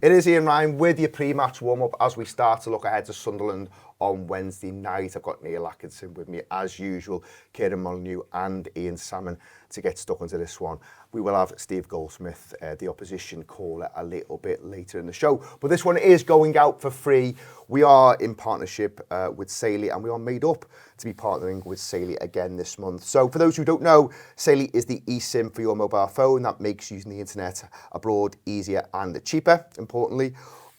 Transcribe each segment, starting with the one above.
It is Ian Ryan with your pre-match warm-up as we start to look ahead to Sunderland on Wednesday night. I've got Neil Atkinson with me as usual, Kieran, Molyneux and Ian Salmon to get stuck into this one. We will have Steve Goldsmith, the opposition caller, a little bit later in the show. But this one is going out for free. We are in partnership with Saley, and we are made up to be partnering with Saley again this month. So for those who don't know, Saley is the eSIM for your mobile phone that makes using the internet abroad easier and cheaper, importantly.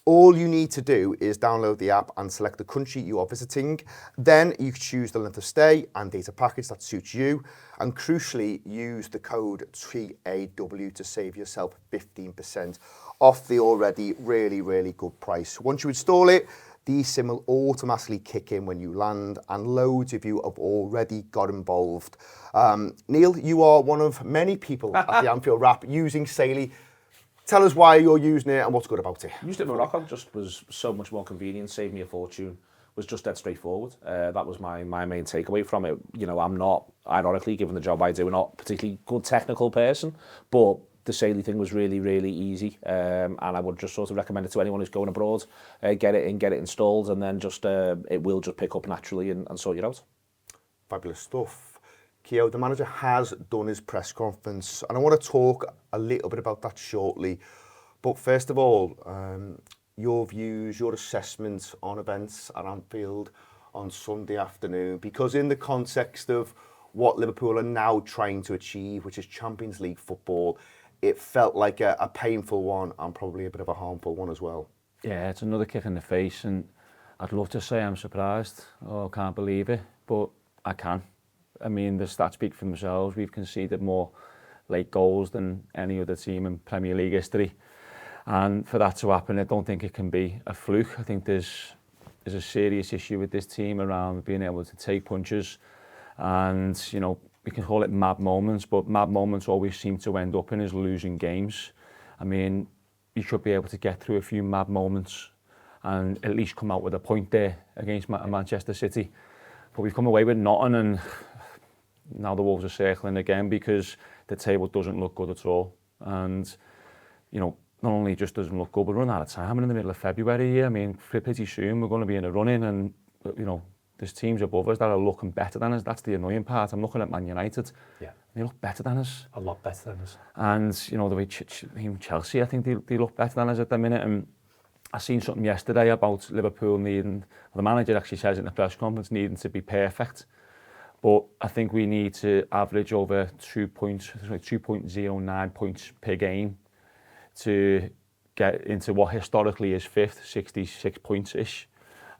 All you need to do is download the app and select the country you are visiting. Then you choose the length of stay and data package that suits you. And crucially, use the code TAW to save yourself 15% off the already really, really good price. Once you install it, the eSIM will automatically kick in when you land, and loads of you have already got involved. Neil, you are one of many people at the Anfield Wrap using Saley. Tell us why you're using it and what's good about it. Used it in Morocco, just was so much more convenient, saved me a fortune, was just dead straightforward. That was my main takeaway from it. You know, I'm not, ironically, given the job I do, not a particularly good technical person, but the Saley thing was really, really easy. And I would just sort of recommend it to anyone who's going abroad. Get it installed, and then just it will just pick up naturally and sort you out. Fabulous stuff. Keo, the manager has done his press conference, and I want to talk a little bit about that shortly. But first of all, your views, your assessment on events at Anfield on Sunday afternoon, because in the context of what Liverpool are now trying to achieve, which is Champions League football, it felt like a painful one and probably a bit of a harmful one as well. Yeah, it's another kick in the face, and I'd love to say I'm surprised or can't believe it, but I can. I mean, the stats speak for themselves. We've conceded more late goals than any other team in Premier League history. And for that to happen, I don't think it can be a fluke. I think there's a serious issue with this team around being able to take punches. And, you know, we can call it mad moments, but mad moments always seem to end up in is losing games. I mean, you should be able to get through a few mad moments and at least come out with a point there against Manchester City. But we've come away with nothing, and now the Wolves are circling again because the table doesn't look good at all. And, you know, not only just doesn't look good, but we're running out of time in the middle of February here. I mean, pretty soon we're going to be in a run-in, and, you know, there's teams above us that are looking better than us. That's the annoying part. I'm looking at Man United. Yeah. They look better than us. A lot better than us. And, you know, the way even Chelsea, I think they look better than us at the minute. And I seen something yesterday about Liverpool needing, the manager actually says in the press conference, needing to be perfect. But I think we need to average over 2.09 points per game to get into what historically is fifth, 66 points-ish.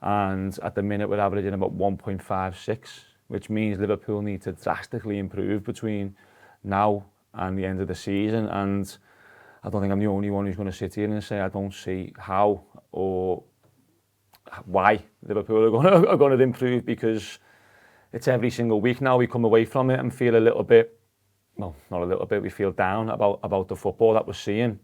And at the minute we're averaging about 1.56, which means Liverpool need to drastically improve between now and the end of the season. And I don't think I'm the only one who's going to sit here and say I don't see how or why Liverpool are going to improve, because it's every single week now we come away from it and feel a little bit, well, not a little bit, we feel down about the football that we're seeing.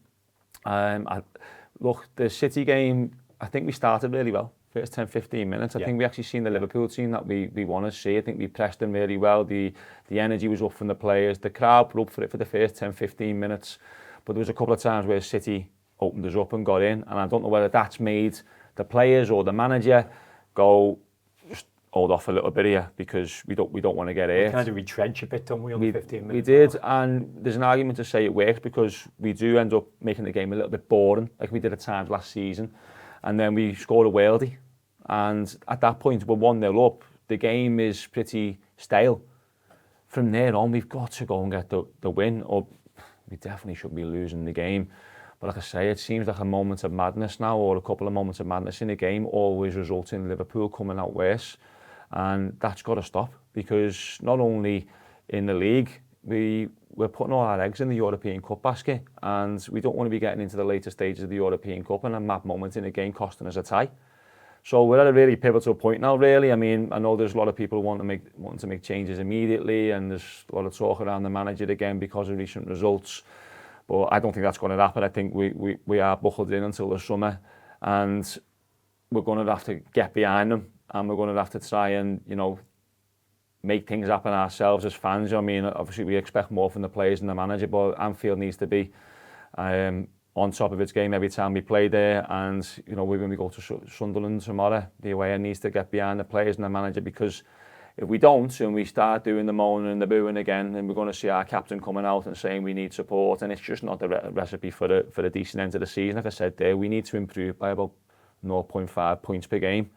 Look, the City game, I think we started really well. First 10-15 minutes. I think we actually seen the Liverpool team that we want to see. I think we pressed them really well. The energy was up from the players. The crowd were up for it for the first 10-15 minutes. But there was a couple of times where City opened us up and got in. And I don't know whether that's made the players or the manager go, just hold off a little bit here, because we don't want to get hurt. We kind of retrench a bit, don't we, on the 15 minutes? We did, and there's an argument to say it works, because we do end up making the game a little bit boring, like we did at times last season. And then we scored a worldie. And at that point, we're 1-0 up. The game is pretty stale. From there on, we've got to go and get the win, or we definitely shouldn't be losing the game. But like I say, it seems like a moment of madness now, or a couple of moments of madness in the game, always result in Liverpool coming out worse. And that's got to stop, because not only in the league, we're putting all our eggs in the European Cup basket, and we don't want to be getting into the later stages of the European Cup and a mad moment in a game costing us a tie. So we're at a really pivotal point now, really. I mean, I know there's a lot of people wanting to make changes immediately, and there's a lot of talk around the manager again because of recent results. But I don't think that's going to happen. I think we are buckled in until the summer, and we're going to have to get behind them, and we're going to have to try and, you know, make things happen ourselves as fans. I mean, obviously we expect more from the players and the manager, but Anfield needs to be on top of its game every time we play there. And, you know, when we go to Sunderland tomorrow, the away end needs to get behind the players and the manager, because if we don't and we start doing the moaning and the booing again, then we're going to see our captain coming out and saying we need support, and it's just not the recipe for a decent end of the season. Like I said there, we need to improve by about 0.5 points per game.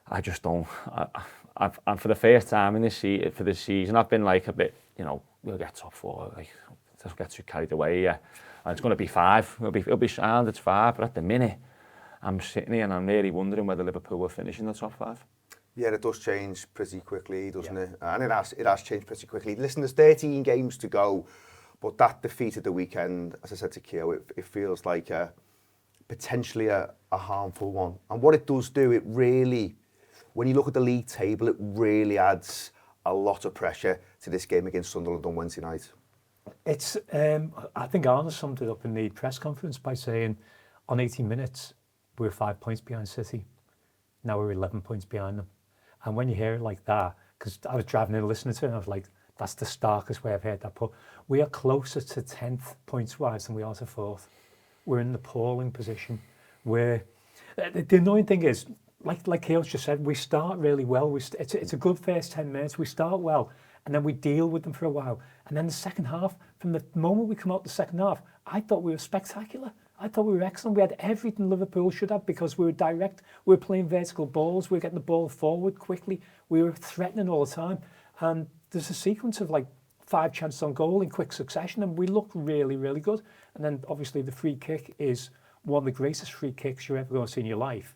I just don't. And for the first time in this season, I've been like a bit, you know, we'll get top 4. Like, don't get too carried away. Yeah, and it's going to be 5. It'll be sound. It's 5. But at the minute, I'm sitting here and I'm really wondering whether Liverpool will finish in the top 5. Yeah, it does change pretty quickly, doesn't it? And it has changed pretty quickly. Listen, there's 13 games to go, but that defeat at the weekend, as I said to Kieran, it feels like potentially a harmful one. And what it does do, it really, when you look at the league table, it really adds a lot of pressure to this game against Sunderland on Wednesday night. It's, I think Arne summed it up in the press conference by saying, on 18 minutes, we were 5 points behind City. Now we're 11 points behind them. And when you hear it like that, because I was driving in listening to it, and I was like, that's the starkest way I've heard that put. We are closer to 10th points-wise than we are to 4th. We're in an appalling position. The annoying thing is, like Kieran just said, we start really well. It's a good first 10 minutes. We start well, and then we deal with them for a while. And then the second half, from the moment we come out the second half, I thought we were spectacular. I thought we were excellent. We had everything Liverpool should have, because we were direct. We were playing vertical balls. We were getting the ball forward quickly. We were threatening all the time. And there's a sequence of like 5 chances on goal in quick succession, and we looked really, really good. And then obviously the free kick is one of the greatest free kicks you're ever going to see in your life.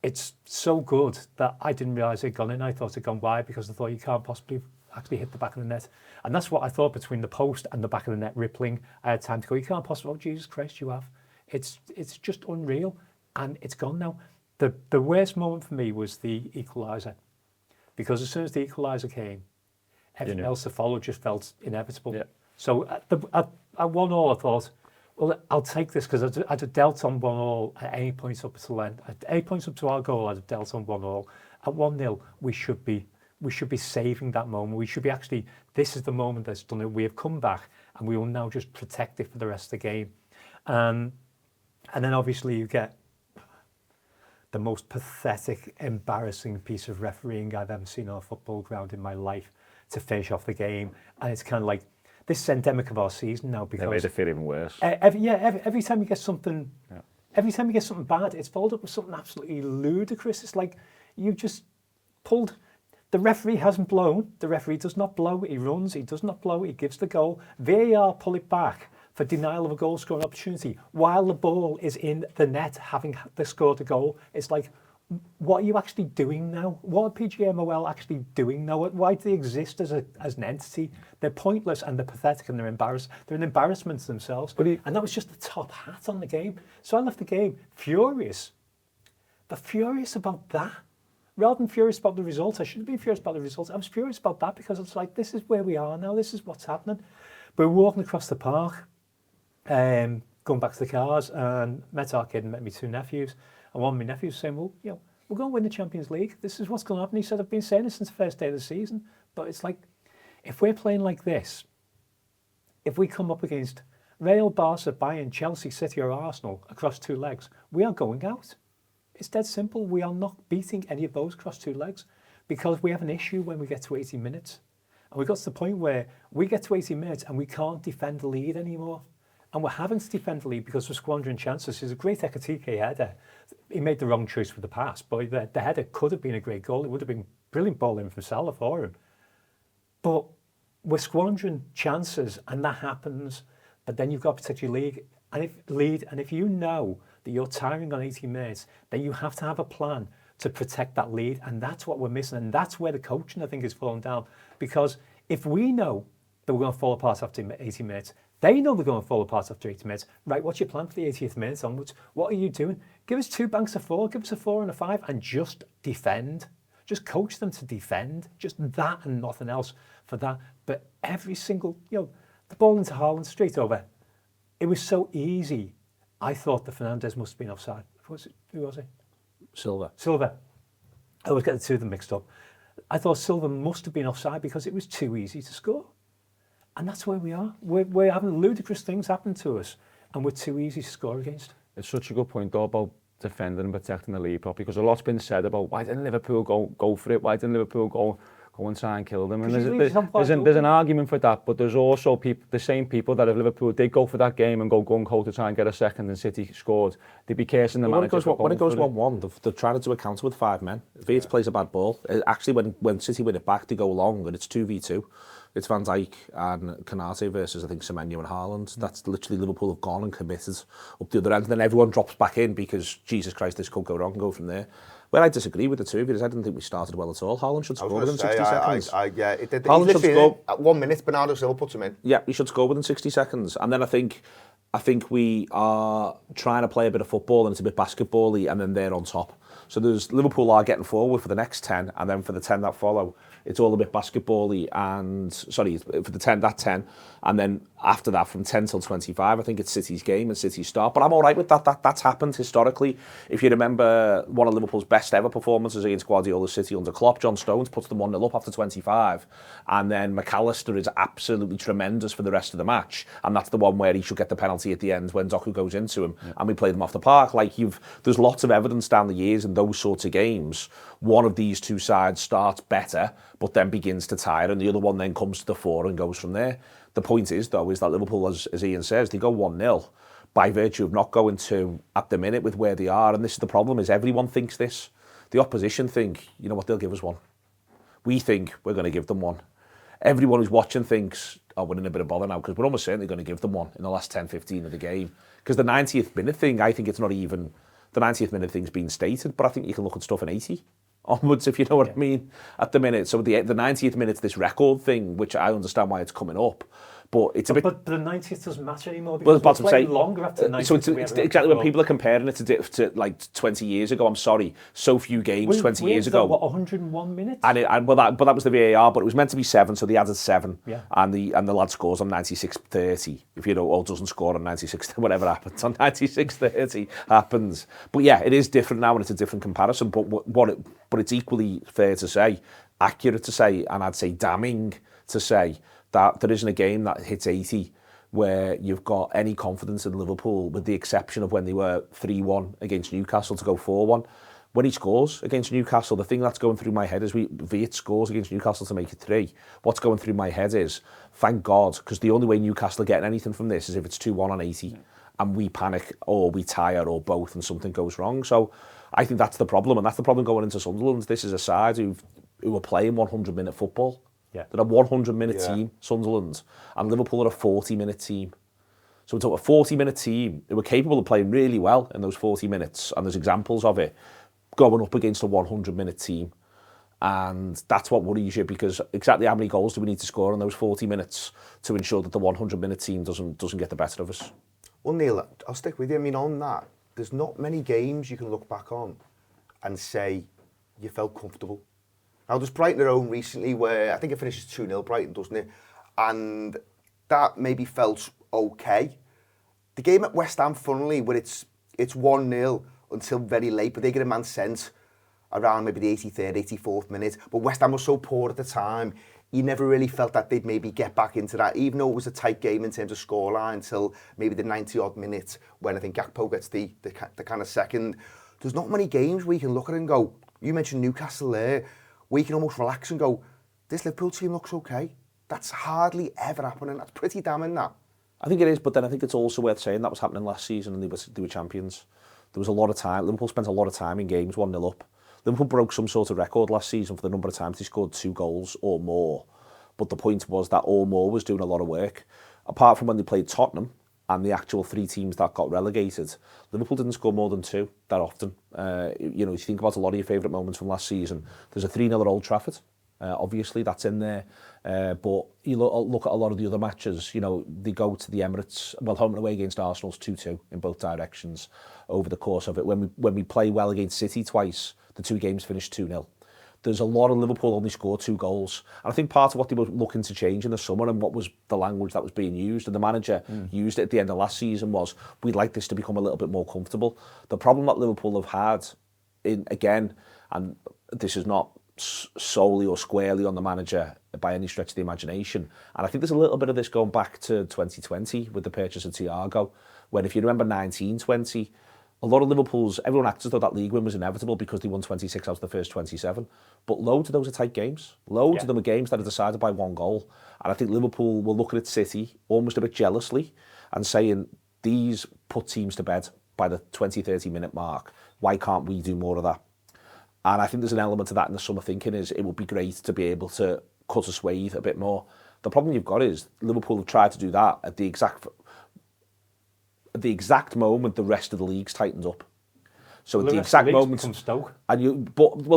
It's so good that I didn't realise it had gone in. I thought it had gone wide, because I thought you can't possibly actually hit the back of the net. And that's what I thought, between the post and the back of the net rippling. I had time to go, you can't possibly, oh Jesus Christ, you have. It's just unreal, and it's gone now. The worst moment for me was the equaliser, because as soon as the equaliser came, everything else to follow just felt inevitable. Yeah. So at 1-1, I thought, well, I'll take this, because I'd have dealt on 1-1 at any point up to end. At 8 points up to our goal, I'd have dealt on 1-1. At 1-0, we should be saving that moment. We should be actually, this is the moment that's done it. We have come back, and we will now just protect it for the rest of the game. And then obviously you get the most pathetic, embarrassing piece of refereeing I've ever seen on a football ground in my life to finish off the game. And it's kind of like, this is endemic of our season now, because they made it feel even worse. Every time you get something, every time you get something bad, it's followed up with something absolutely ludicrous. It's like you just pulled. The referee hasn't blown. The referee does not blow. He runs. He does not blow. He gives the goal. VAR pull it back for denial of a goal scoring opportunity while the ball is in the net, having scored a goal. It's like, what are you actually doing now? What are PGMOL actually doing now? Why do they exist as an entity? They're pointless, and they're pathetic, and they're embarrassed. They're an embarrassment to themselves. And that was just the top hat on the game. So I left the game furious, but furious about that. Rather than furious about the results, I shouldn't be furious about the results. I was furious about that, because it's like, this is where we are now. This is what's happening. But we're walking across the park, going back to the cars, and met our kid and met my 2 nephews. And one of my nephews was saying, well, you know, we're going to win the Champions League. This is what's going to happen. He said, I've been saying this since the first day of the season. But it's like, if we're playing like this, if we come up against Real, Barca, Bayern, Chelsea, City or Arsenal across 2 legs, we are going out. It's dead simple. We are not beating any of those across 2 legs, because we have an issue when we get to 80 minutes. And we got to the point where we get to 80 minutes and we can't defend the lead anymore. And we're having to defend the lead because we're squandering chances. There's a great Ekatike header. He made the wrong choice with the pass, but the header could have been a great goal. It would have been a brilliant ball in from Salah for him. But we're squandering chances, and that happens. But then you've got to protect your lead. And if you know that you're tiring on 80 minutes, then you have to have a plan to protect that lead. And that's what we're missing. And that's where the coaching, I think, is falling down. Because if we know that we're going to fall apart after 80 minutes, they know they're going to fall apart after 80 minutes. Right, what's your plan for the 80th minute onwards? What are you doing? Give us 2 banks of 4, give us a 4 and a 5, and just defend. Just coach them to defend. Just that and nothing else for that. But every single, the ball into Haaland straight over. It was so easy. I thought that Fernandes must have been offside. Who was it? Silva. I always get the two of them mixed up. I thought Silva must have been offside because it was too easy to score. And that's where we are. We're having ludicrous things happen to us. And we're too easy to score against. It's such a good point though about defending and protecting the lead, because a lot's been said about why didn't Liverpool go for it? Why didn't Liverpool go and try and kill them? And there's an argument for that, but there's also the same people that if Liverpool did go for that game and go gung-ho to try and get a second and City scored, they'd be cursing the manager. When it goes 1-1, they're trying to do a counter with 5 men. Veets plays a bad ball. Actually, when City win it back, they go long and it's 2v2. It's Van Dijk and Konate versus, I think, Semenyo and Haaland. That's literally Liverpool have gone and committed up the other end. And then everyone drops back in because, Jesus Christ, this could go wrong and go from there. Well, I disagree with the two of you. I didn't think we started well at all. Haaland should score within 60 seconds. Yeah, it did. Haaland should score. At 1 minute, Bernardo Silva puts him in. Yeah, he should score within 60 seconds. And then I think we are trying to play a bit of football and it's a bit basketball-y and then they're on top. So Liverpool are getting forward for the next 10 and then for the 10 that follow, it's all a bit basketball-y and, sorry, for the 10, and then after that, from 10 till 25, I think it's City's game and City's start. But I'm all right with that. That's happened historically. If you remember one of Liverpool's best ever performances against Guardiola's City under Klopp, John Stones puts them 1-0 up after 25. And then McAllister is absolutely tremendous for the rest of the match. And that's the one where he should get the penalty at the end when Doku goes into him. Yeah. And we play them off the park. There's lots of evidence down the years in those sorts of games. One of these two sides starts better, but then begins to tire, and the other one then comes to the fore and goes from there. The point is, though, is that Liverpool, as Ian says, they go 1-0 by virtue of not going to at the minute with where they are. And this is the problem, is everyone thinks this. The opposition think, you know what, they'll give us one. We think we're going to give them one. Everyone who's watching thinks, oh, we're in a bit of bother now, because we're almost certainly going to give them one in the last 10, 15 of the game. Because the 90th minute thing, I think it's not even... The 90th minute thing's been stated, but I think you can look at stuff in 80 onwards, if you know what I mean, at the minute. So the 90th minute's this record thing, which I understand why it's coming up. But it's a bit... But the 90th doesn't matter anymore because we're playing longer after the 90th. So it's exactly when people are comparing it to like 20 years ago, I'm sorry, so few games 20 years ago. What, 101 minutes? But that was the VAR, but it was meant to be 7, so they added 7. Yeah. And the lad scores on 96:30. If you know, or doesn't score on 96, whatever happens, on 96:30 happens. But yeah, it is different now and it's a different comparison. But it's equally fair to say, accurate to say, and I'd say damning to say, that there isn't a game that hits 80 where you've got any confidence in Liverpool, with the exception of when they were 3-1 against Newcastle to go 4-1. When he scores against Newcastle, the thing that's going through my head is Veets scores against Newcastle to make it 3. What's going through my head is, thank God, because the only way Newcastle are getting anything from this is if it's 2-1 on 80 and we panic or we tire or both and something goes wrong. So I think that's the problem, and that's the problem going into Sunderland. This is a side who are playing 100-minute football. Yeah. They're a 100-minute team, Sunderland, and Liverpool are a 40-minute team. So it's a 40-minute team who were capable of playing really well in those 40 minutes, and there's examples of it, going up against a 100-minute team. And that's what worries you, because exactly how many goals do we need to score in those 40 minutes to ensure that the 100-minute team doesn't get the better of us? Well, Neil, I'll stick with you. I mean, on that, there's not many games you can look back on and say you felt comfortable. Now, there's Brighton their own recently where I think it finishes 2-0 Brighton, doesn't it? And that maybe felt okay. The game at West Ham, funnily, where it's 1-0 until very late, but they get a man sent around maybe the 83rd, 84th minute. But West Ham was so poor at the time, you never really felt that they'd maybe get back into that, even though it was a tight game in terms of scoreline until maybe the 90-odd minute when I think Gakpo gets the kind of second. There's not many games where you can look at it and go, you mentioned Newcastle there, where you can almost relax and go, this Liverpool team looks okay. That's hardly ever happening. That's pretty damning, that. I think it is, but then I think it's also worth saying that was happening last season and they were champions. There was a lot of time. Liverpool spent a lot of time in games 1-0 up. Liverpool broke some sort of record last season for the number of times they scored 2 goals or more. But the point was that or more was doing a lot of work. Apart from when they played Tottenham and the actual 3 teams that got relegated, Liverpool didn't score more than 2 that often. You know, if you think about a lot of your favourite moments from last season, there's a 3-0 at Old Trafford. Obviously, that's in there. But you look at a lot of the other matches, you know, they go to the Emirates, well, home and away against Arsenal's 2-2 in both directions over the course of it. When we play well against City twice, the 2 games finish 2-0. There's a lot of Liverpool only scored 2 goals. And I think part of what they were looking to change in the summer and what was the language that was being used, and the manager used it at the end of last season, was we'd like this to become a little bit more comfortable. The problem that Liverpool have had, again, and this is not solely or squarely on the manager by any stretch of the imagination. And I think there's a little bit of this going back to 2020 with the purchase of Thiago, when if you remember 1920, a lot of everyone acted as though that league win was inevitable because they won 26 out of the first 27. But loads of those are tight games. Loads of them are games that are decided by one goal. And I think Liverpool will look at City almost a bit jealously and saying, these put teams to bed by the 20, 30-minute mark. Why can't we do more of that? And I think there's an element of that in the summer thinking is it would be great to be able to cut a swathe a bit more. The problem you've got is Liverpool have tried to do that at the exact moment the rest of the league's tightened up. So at the exact moment, Stoke. And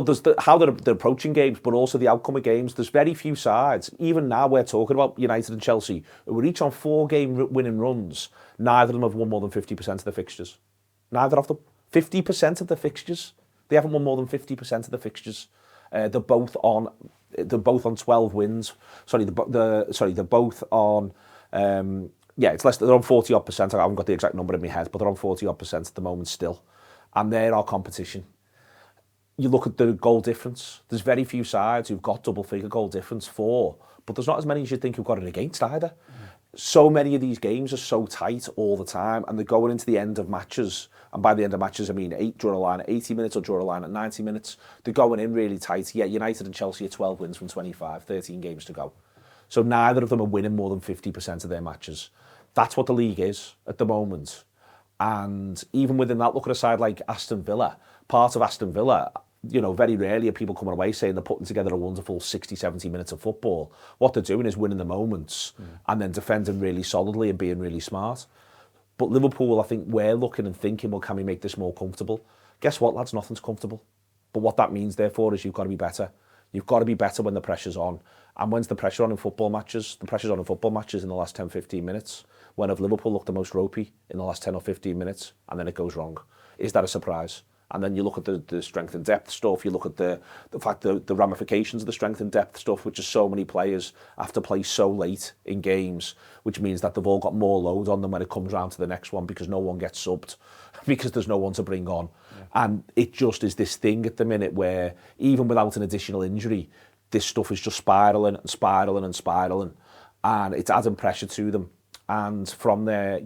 there's how they're approaching games, but also the outcome of games. There's very few sides. Even now, we're talking about United and Chelsea, who are each on 4-game winning runs. Neither of them have won more than 50% of the fixtures. Neither of them. 50% of the fixtures. They haven't won more than 50% of the fixtures. They're both on 12 wins. Sorry, they're both on. It's less. They're on 40-odd%. I haven't got the exact number in my head, but they're on 40-odd% at the moment still. And they're our competition. You look at the goal difference. There's very few sides who've got double-figure goal difference for, but there's not as many as you'd think who've got it against either. So many of these games are so tight all the time, and they're going into the end of matches. And by the end of matches, I mean draw a line at 80 minutes or draw a line at 90 minutes. They're going in really tight. Yeah, United and Chelsea are 12 wins from 25, 13 games to go. So neither of them are winning more than 50% of their matches. That's what the league is at the moment. And even within that, look at a side like Aston Villa. Part of Aston Villa, very rarely are people coming away saying they're putting together a wonderful 60, 70 minutes of football. What they're doing is winning the moments and then defending really solidly and being really smart. But Liverpool, I think we're looking and thinking, well, can we make this more comfortable? Guess what, lads? Nothing's comfortable. But what that means, therefore, is you've got to be better. You've got to be better when the pressure's on. And when's the pressure on in football matches? The pressure's on in football matches in the last 10, 15 minutes. When have Liverpool looked the most ropey in the last 10 or 15 minutes, and then it goes wrong? Is that a surprise? And then you look at the strength and depth stuff, you look at the fact that the ramifications of the strength and depth stuff, which is so many players have to play so late in games, which means that they've all got more load on them when it comes round to the next one because no one gets subbed, because there's no one to bring on. Yeah. And it just is this thing at the minute where even without an additional injury, this stuff is just spiralling and spiralling and spiralling, and it's adding pressure to them. And from there,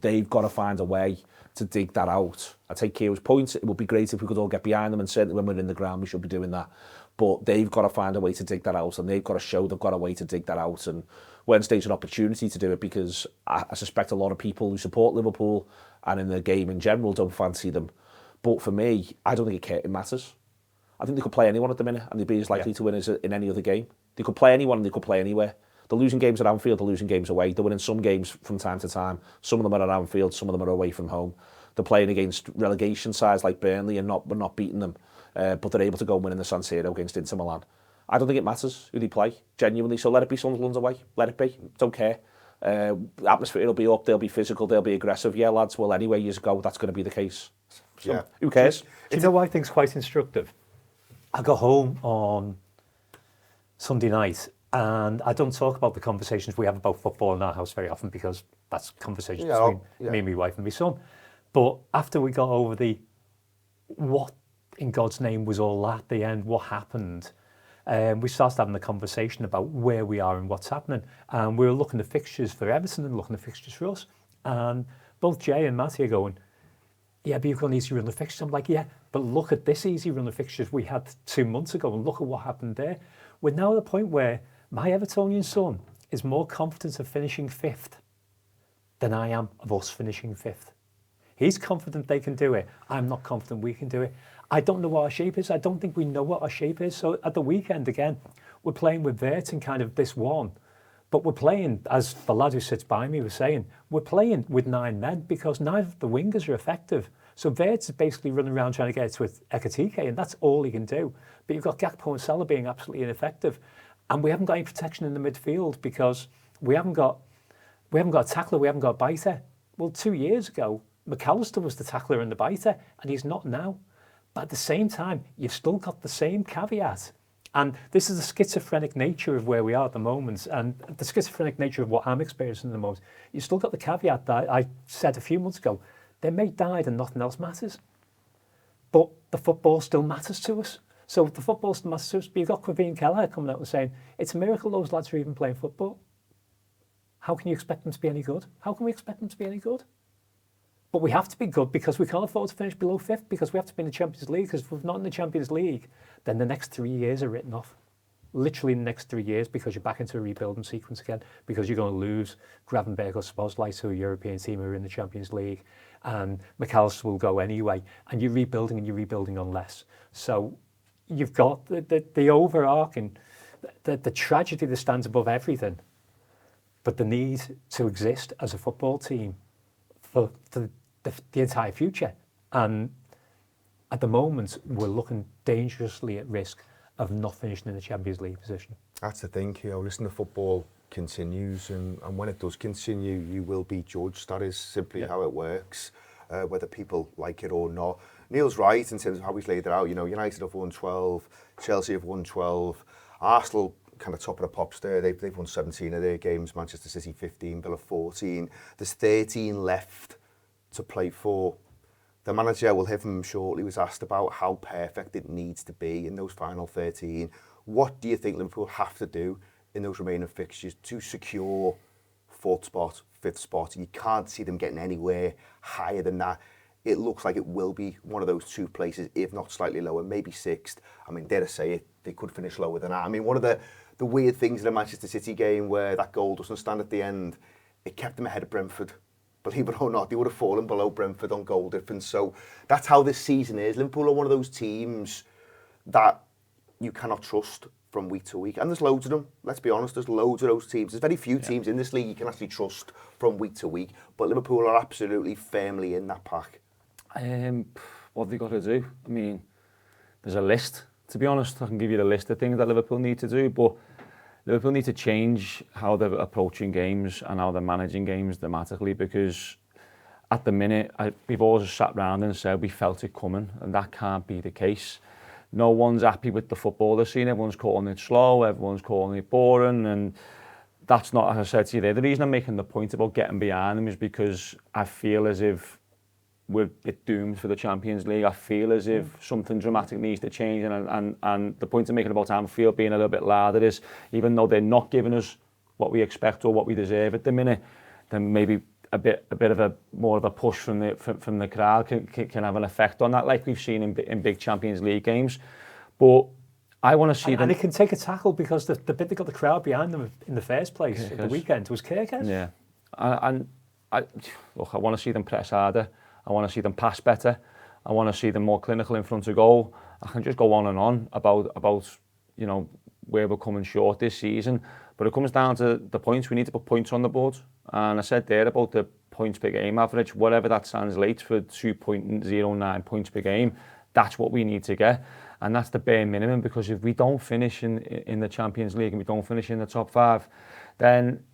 they've got to find a way to dig that out. I take Kieran's point. It would be great if we could all get behind them, and certainly when we're in the ground, we should be doing that. But they've got to find a way to dig that out, and they've got to show they've got a way to dig that out. And Wednesday's an opportunity to do it, because I suspect a lot of people who support Liverpool and in the game in general don't fancy them. But for me, I don't think it matters. I think they could play anyone at the minute, and they'd be as likely to win as in any other game. They could play anyone, and they could play anywhere. They're losing games at Anfield, they're losing games away. They're winning some games from time to time. Some of them are at Anfield, some of them are away from home. They're playing against relegation sides like Burnley and we're not beating them. But they're able to go and win in the San Siro against Inter Milan. I don't think it matters who they play, genuinely. So let it be Sunderland's away. Let it be. Don't care. Atmosphere will be up, they'll be physical, they'll be aggressive. Yeah, lads, well, anyway you go, that's going to be the case. So, who cares? Do you know what I think is quite instructive? I got home on Sunday night, and I don't talk about the conversations we have about football in our house very often, because that's conversations between me, my wife and my son. But after we got over the what in God's name was all that, the end, what happened, we started having a conversation about where we are and what's happening. And we were looking at fixtures for Everton and looking at fixtures for us. And both Jay and Matty are going, yeah, but you've got an easy run of fixtures. I'm like, yeah, but look at this easy run of fixtures we had 2 months ago, and look at what happened there. We're now at the point where my Evertonian son is more confident of finishing 5th than I am of us finishing 5th. He's confident they can do it. I'm not confident we can do it. I don't know what our shape is. I don't think we know what our shape is. So at the weekend, again, we're playing with Vert in kind of this one. But we're playing, as the lad who sits by me was saying, we're playing with 9 men because neither of the wingers are effective. So Vert's basically running around trying to get it with Ekatike, and that's all he can do. But you've got Gakpo and Salah being absolutely ineffective. And we haven't got any protection in the midfield because we haven't got a tackler, we haven't got a biter. Well, 2 years ago, McAllister was the tackler and the biter, and he's not now. But at the same time, you've still got the same caveat. And this is the schizophrenic nature of where we are at the moment, and the schizophrenic nature of what I'm experiencing at the moment. You've still got the caveat that I said a few months ago, their mate died and nothing else matters. But the football still matters to us. So the football's massive. You've got Quaveen Kelleher coming out and saying, it's a miracle those lads are even playing football. How can you expect them to be any good? How can we expect them to be any good? But we have to be good because we can't afford to finish below 5th because we have to be in the Champions League. Because if we're not in the Champions League, then the next 3 years are written off. Literally the next 3 years, because you're back into a rebuilding sequence again, because you're going to lose Gravenberg or Szoboszlai to a European team who are in the Champions League, and McAllister will go anyway, and you're rebuilding on less. So you've got the overarching, the tragedy that stands above everything, but the need to exist as a football team for the entire future. And at the moment, we're looking dangerously at risk of not finishing in the Champions League position. That's the thing, listen, the football continues, and when it does continue, you will be judged. That is simply how it works, whether people like it or not. Neil's right in terms of how he's laid it out. United have won 12, Chelsea have won 12, Arsenal kind of top of the pops there. They've won 17 of their games, Manchester City 15, Villa 14. There's 13 left to play for. The manager, will hear from him shortly, was asked about how perfect it needs to be in those final 13. What do you think Liverpool have to do in those remaining fixtures to secure 4th spot, 5th spot? You can't see them getting anywhere higher than that. It looks like it will be one of those two places, if not slightly lower, maybe 6th. I mean, dare I say it, they could finish lower than that. I mean, one of the weird things in the Manchester City game where that goal doesn't stand at the end, it kept them ahead of Brentford. Believe it or not, they would have fallen below Brentford on goal difference. So that's how this season is. Liverpool are one of those teams that you cannot trust from week to week. And there's loads of them. Let's be honest, there's loads of those teams. There's very few teams in this league you can actually trust from week to week. But Liverpool are absolutely firmly in that pack. What have they got to do? I mean, there's a list. To be honest, I can give you the list of things that Liverpool need to do, but Liverpool need to change how they're approaching games and how they're managing games dramatically, because at the minute, we've always sat round and said we felt it coming, and that can't be the case. No one's happy with the football they're seeing. Everyone's calling it slow, everyone's calling it boring, and that's not, as I said to you there, the reason I'm making the point about getting behind them is because I feel as if we're doomed for the Champions League. I feel as if something dramatic needs to change, and the point I'm making about Anfield being a little bit louder is, even though they're not giving us what we expect or what we deserve at the minute, then maybe a bit of a more of a push from the crowd can have an effect on that, like we've seen in big Champions League games. But I want to see them. And it can take a tackle, because the bit that got the crowd behind them in the first place at the weekend was Kieran. Yeah, and I want to see them press harder. I want to see them pass better. I want to see them more clinical in front of goal. I can just go on and on about where we're coming short this season. But it comes down to the points. We need to put points on the board. And I said there about the points per game average, whatever that translates for 2.09 points per game, that's what we need to get. And that's the bare minimum, because if we don't finish in the Champions League and we don't finish in the top 5, then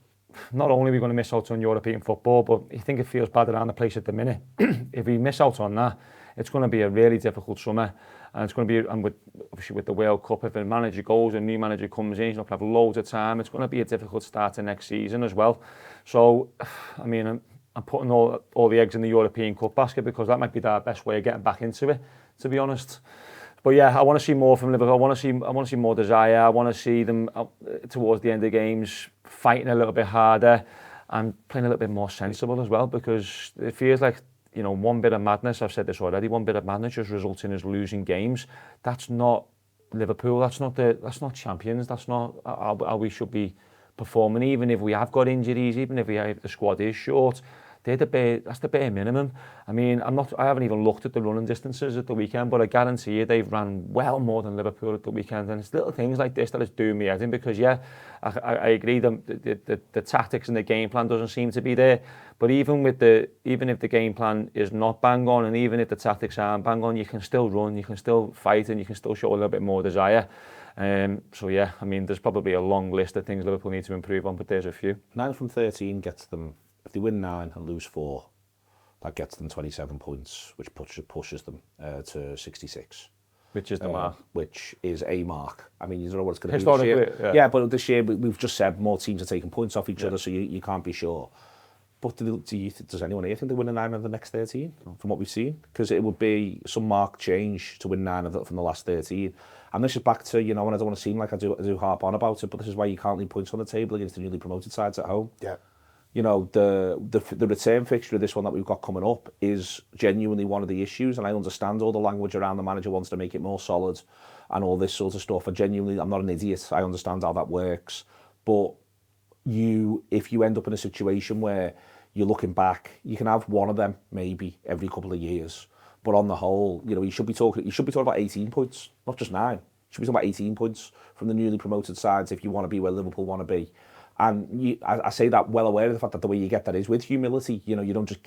not only are we going to miss out on European football, but I think it feels bad around the place at the minute. If we miss out on that, it's going to be a really difficult summer, and it's going to be, and obviously with the World Cup, if a manager goes, a new manager comes in, he's not going to have loads of time. It's going to be a difficult start to next season as well. So, I mean, I'm putting all the eggs in the European Cup basket, because that might be our best way of getting back into it, to be honest. But yeah, I want to see more from Liverpool. I want to see more desire. I want to see them towards the end of games fighting a little bit harder and playing a little bit more sensible as well, because it feels like, one bit of madness, I've said this already, one bit of madness just results in us losing games. That's not Liverpool. That's not champions. That's not how we should be performing. Even if we have got injuries, even if the squad is short, that's the bare minimum. I mean, I haven't even looked at the running distances at the weekend, but I guarantee you they've ran well more than Liverpool at the weekend. And it's little things like this that is doing me head in, because I agree the tactics and the game plan doesn't seem to be there. But even if the game plan is not bang on, and even if the tactics aren't bang on, you can still run, you can still fight, and you can still show a little bit more desire. So yeah, I mean, there's probably a long list of things Liverpool need to improve on, but there's a few. 9 from 13 gets them. If they win 9 and lose 4, that gets them 27 points, which pushes them to 66. Which is the mark. Which is a mark. I mean, you don't know what it's going to be historically, this year. Yeah, but this year we've just said more teams are taking points off each other, so you can't be sure. But does anyone here think they win 9 of the next 13 from what we've seen? Because it would be some marked change to win 9 of from the last 13. And this is back to, and I don't want to seem like I do harp on about it, but this is why you can't leave points on the table against the newly promoted sides at home. Yeah. The return fixture of this one that we've got coming up is genuinely one of the issues, and I understand all the language around the manager wants to make it more solid and all this sort of stuff. I'm not an idiot. I understand how that works. But if you end up in a situation where you're looking back, you can have one of them maybe every couple of years. But on the whole, you should be talking about 18 points, not just 9. You should be talking about 18 points from the newly promoted sides if you want to be where Liverpool want to be. And I say that well aware of the fact that the way you get that is with humility. You don't just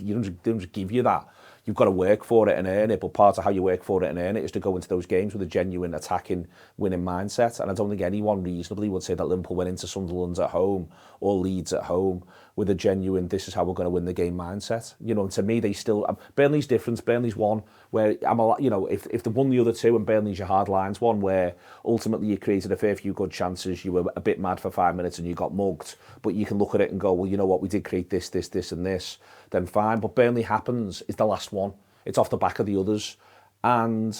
give you that. You've got to work for it and earn it. But part of how you work for it and earn it is to go into those games with a genuine attacking, winning mindset. And I don't think anyone reasonably would say that Liverpool went into Sunderland at home or Leeds at home with a genuine, this is how we're going to win the game mindset. And to me, they still... Burnley's different. Burnley's one where, if they won the other two and Burnley's your hard lines one where ultimately you created a fair few good chances, you were a bit mad for 5 minutes and you got mugged, but you can look at it and go, well, you know what, we did create this, and this, then fine. But Burnley happens is the last one. It's off the back of the others. And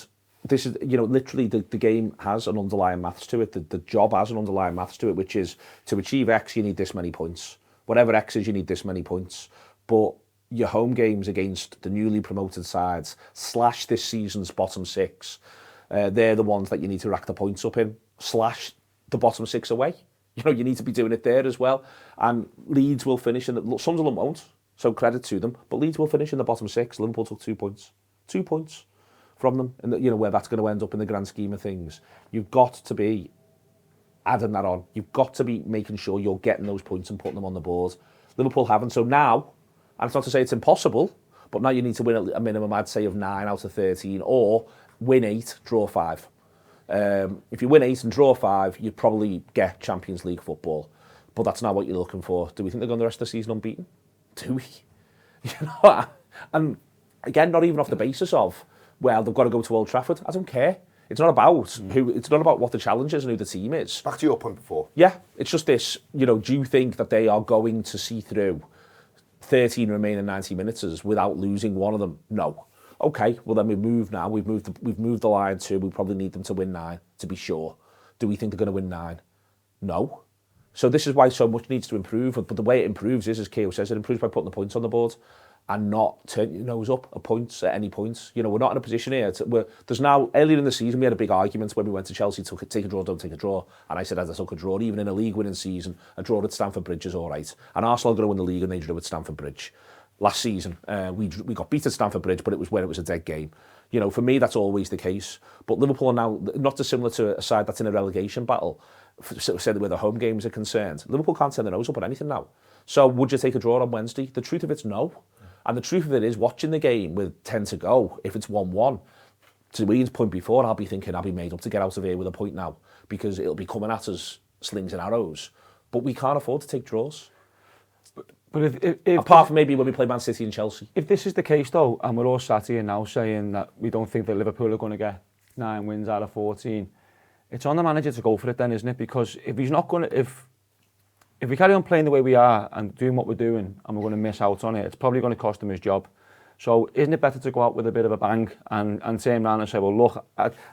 this is, literally the game has an underlying maths to it. The job has an underlying maths to it, which is to achieve X, you need this many points. Whatever X is, you need this many points. But your home games against the newly promoted sides / this season's bottom 6, they're the ones that you need to rack the points up in / the bottom 6 away. You need to be doing it there as well. And Leeds will finish, Sunderland won't, so credit to them, but Leeds will finish in the bottom 6. Liverpool took 2 points. 2 points from them, and where that's going to end up in the grand scheme of things. You've got to be adding that on. You've got to be making sure you're getting those points and putting them on the board. Liverpool haven't. So now, and it's not to say it's impossible, but now you need to win a minimum, I'd say, of 9 out of 13, or win 8, draw 5. If you win 8 and draw 5, you'd probably get Champions League football. But that's not what you're looking for. Do we think they're going the rest of the season unbeaten? Do we? And again, not even off the basis of, well, they've got to go to Old Trafford. I don't care. It's not about it's not about what the challenge is and who the team is. Back to your point before. Yeah, it's just this, do you think that they are going to see through 13 remaining 90 minutes without losing one of them? No. Okay, well then we move now. We've moved the line to, we probably need them to win 9 to be sure. Do we think they're going to win 9? No. So this is why so much needs to improve. But the way it improves is, as Keo says, it improves by putting the points on the board and not turning your nose up at points at any points. We're not in a position here. There's now, earlier in the season, we had a big argument when we went to Chelsea, take a draw, don't take a draw. And I said, as I took a draw, even in a league-winning season, a draw at Stamford Bridge is all right. And Arsenal are going to win the league and they drew at Stamford Bridge. Last season, we got beat at Stamford Bridge, but it was when it was a dead game. For me, that's always the case. But Liverpool are now, not dissimilar to a side that's in a relegation battle, said where the home games are concerned. Liverpool can't turn their nose up at anything now. So would you take a draw on Wednesday? The truth of it's no. And the truth of it is, watching the game with 10 to go, if it's 1-1, to Ian's point before, I'll be thinking I'll be made up to get out of here with a point now, because it'll be coming at us slings and arrows. But we can't afford to take draws. But if apart from maybe when we play Man City and Chelsea. If this is the case, though, and we're all sat here now saying that we don't think that Liverpool are going to get 9 wins out of 14, it's on the manager to go for it then, isn't it? Because if he's not going to... If we carry on playing the way we are and doing what we're doing and we're going to miss out on it, it's probably going to cost him his job. So isn't it better to go out with a bit of a bang and turn around and say, well, look,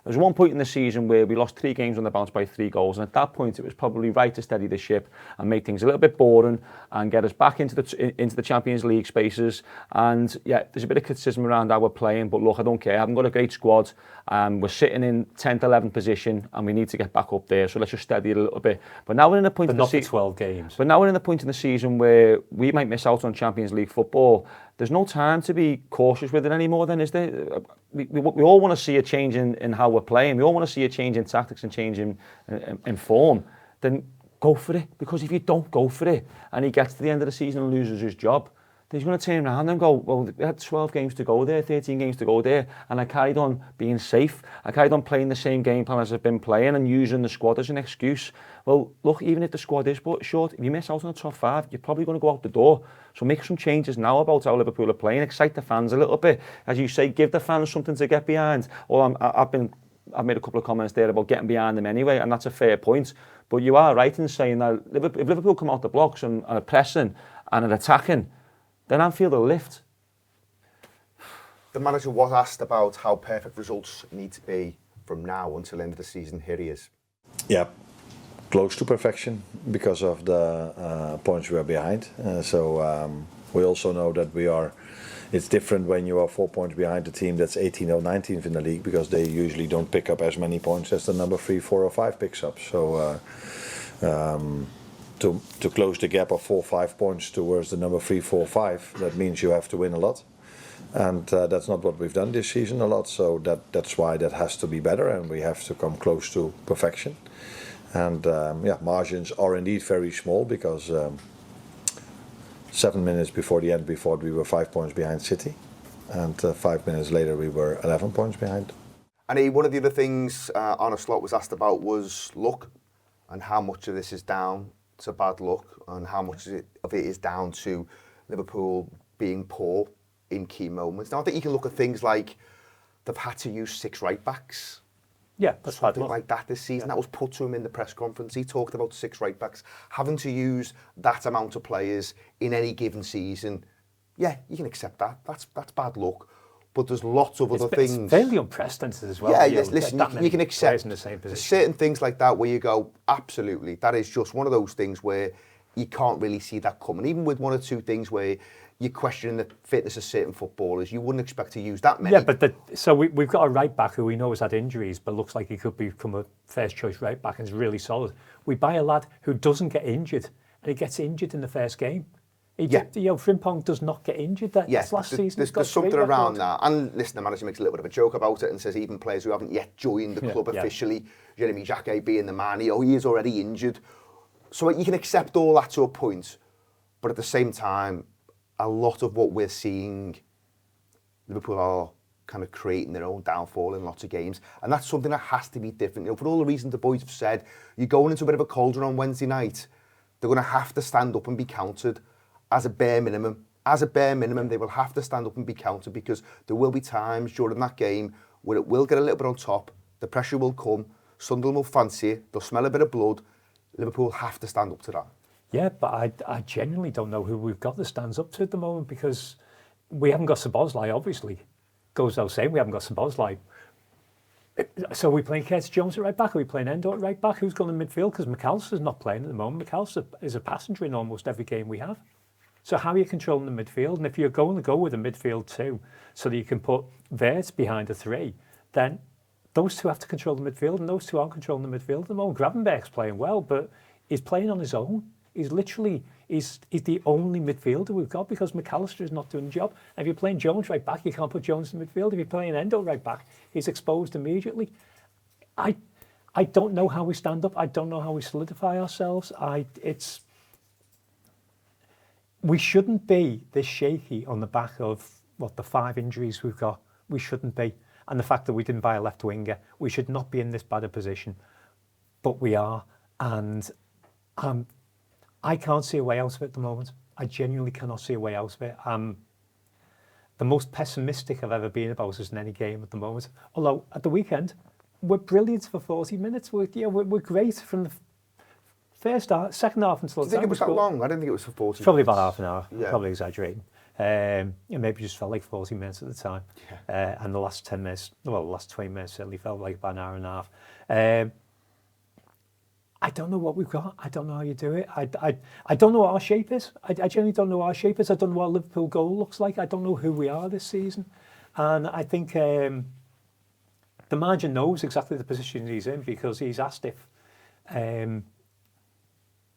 there's one point in the season where we lost 3 games on the bounce by 3 goals, and at that point it was probably right to steady the ship and make things a little bit boring and get us back into the Champions League spaces. And yeah, there's a bit of criticism around how we're playing, but look, I don't care. I haven't got a great squad. We're sitting in 10th, 11th position and we need to get back up there, so let's just steady it a little bit. But now we're in a point in the season, 12 games. But now we're in a point in the season where we might miss out on Champions League football. There's no time to be cautious with it anymore then, is there? We all want to see a change in how we're playing. We all want to see a change in tactics and change in form. Then go for it. Because if you don't go for it and he gets to the end of the season and loses his job, then he's going to turn around and go, well, we had 12 games to go there, 13 games to go there, and I carried on being safe. I carried on playing the same game plan as I've been playing and using the squad as an excuse. Well, look, even if the squad is short, if you miss out on the top 5, you're probably going to go out the door. So make some changes now about how Liverpool are playing, excite the fans a little bit. As you say, give the fans something to get behind. Well, I've made a couple of comments there about getting behind them anyway, and that's a fair point. But you are right in saying that if Liverpool come out the blocks and are pressing and are attacking, then Anfield will lift. The manager was asked about how perfect results need to be from now until the end of the season. Here he is. Yeah, close to perfection because of the points we are behind. We also know that it's different when you are 4 points behind the team that's 18th or 19th in the league, because they usually don't pick up as many points as the number 3, 4 or 5 picks up. So to close the gap of 4 or 5 points towards the number 3, 4, 5, that means you have to win a lot. And that's not what we've done this season a lot, so that's why that has to be better, and we have to come close to perfection. And margins are indeed very small, because 7 minutes before the end we thought we were 5 points behind City, and 5 minutes later we were 11 points behind. And one of the other things Arne Slot was asked about was luck, and how much of this is down to bad luck, and how much of it is down to Liverpool being poor in key moments. Now I think you can look at things like they've had to use 6 right backs. Yeah, that's bad Something luck. like that this season. That was put to him in the press conference. He talked about 6 right backs. Having to use that amount of players in any given season, yeah, you can accept that. That's bad luck. But there's lots of other things. It's fairly unprecedented as well. Yeah, you know, listen, that you many can players accept in the same position. certain things like that where you go, absolutely, that is just one of those things where you can't really see that coming. Even with 1 or 2 things where you're questioning the fitness of certain footballers, you wouldn't expect to use that many. Yeah, but so we've got a right back who we know has had injuries, but looks like he could become a first choice right back and is really solid. We buy a lad who doesn't get injured, and he gets injured in the first game. Frimpong does not get injured. That's last season. There's something around that. And listen, the manager makes a little bit of a joke about it and says even players who haven't yet joined the club officially, Jeremy Jacquet being the man, he is already injured. So you can accept all that to a point, but at the same time, a lot of what we're seeing, Liverpool are kind of creating their own downfall in lots of games, and that's something that has to be different. You know, for all the reasons the boys have said, you're going into a bit of a cauldron on Wednesday night. They're going to have to stand up and be counted as a bare minimum. As a bare minimum, they will have to stand up and be counted, because there will be times during that game where it will get a little bit on top. The pressure will come. Sunderland will fancy it. They'll smell a bit of blood. Liverpool have to stand up to that. Yeah, but I genuinely don't know who we've got that stands up to at the moment, because we haven't got Szoboszlai, obviously. Goes without saying, we haven't got Szoboszlai. So are we playing Curtis Jones at right back? Are we playing Endo at right back? Who's going in midfield? Because McAllister's not playing at the moment. McAllister is a passenger in almost every game we have. So how are you controlling the midfield? And if you're going to go with a midfield 2 so that you can put Wirtz behind a 3, then those 2 have to control the midfield, and those 2 aren't controlling the midfield at the moment. Gravenberg's playing well, but he's playing on his own. He's the only midfielder we've got, because McAllister is not doing the job. And if you're playing Jones right back, you can't put Jones in midfield. If you're playing Endo right back, he's exposed immediately. I don't know how we stand up. I don't know how we solidify ourselves. We shouldn't be this shaky on the back of the 5 injuries we've got. We shouldn't be. And the fact that we didn't buy a left winger, we should not be in this bad a position. But we are. And I can't see a way out of it at the moment. I genuinely cannot see a way out of it. The most pessimistic I've ever been about us in any game at the moment. Although at the weekend, we're brilliant for 40 minutes. We're great from the second half until the Do you think it was that long? I didn't think it was for 40 Probably minutes. about half an hour. Yeah. Probably exaggerating. Maybe just felt like 40 minutes at the time. Yeah. And the last 10 minutes, the last 20 minutes certainly felt like about an hour and a half. I don't know what we've got. I don't know how you do it. I don't know what our shape is. I genuinely don't know what our shape is. I don't know what a Liverpool goal looks like. I don't know who we are this season. And I think the manager knows exactly the position he's in, because he's asked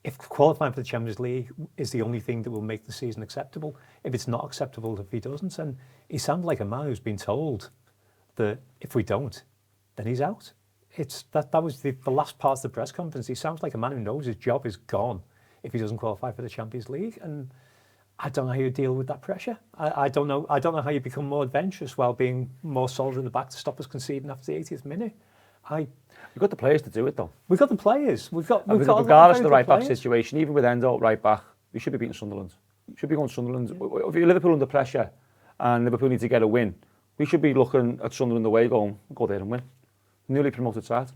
if qualifying for the Champions League is the only thing that will make the season acceptable, if it's not acceptable if he doesn't. And he sounds like a man who's been told that if we don't, then he's out. That was the last part of the press conference. He sounds like a man who knows his job is gone if he doesn't qualify for the Champions League. And I don't know how you deal with that pressure. I don't know how you become more adventurous while being more solid in the back to stop us conceding after the 80th minute. We've got the players to do it, though. We've got the players. We've got regardless of the right back situation, even with Endo right back, we should be beating Sunderland. We should be going to Sunderland. If you're Liverpool under pressure and Liverpool need to get a win, we should be looking at Sunderland away going, go there and win. Newly promoted side.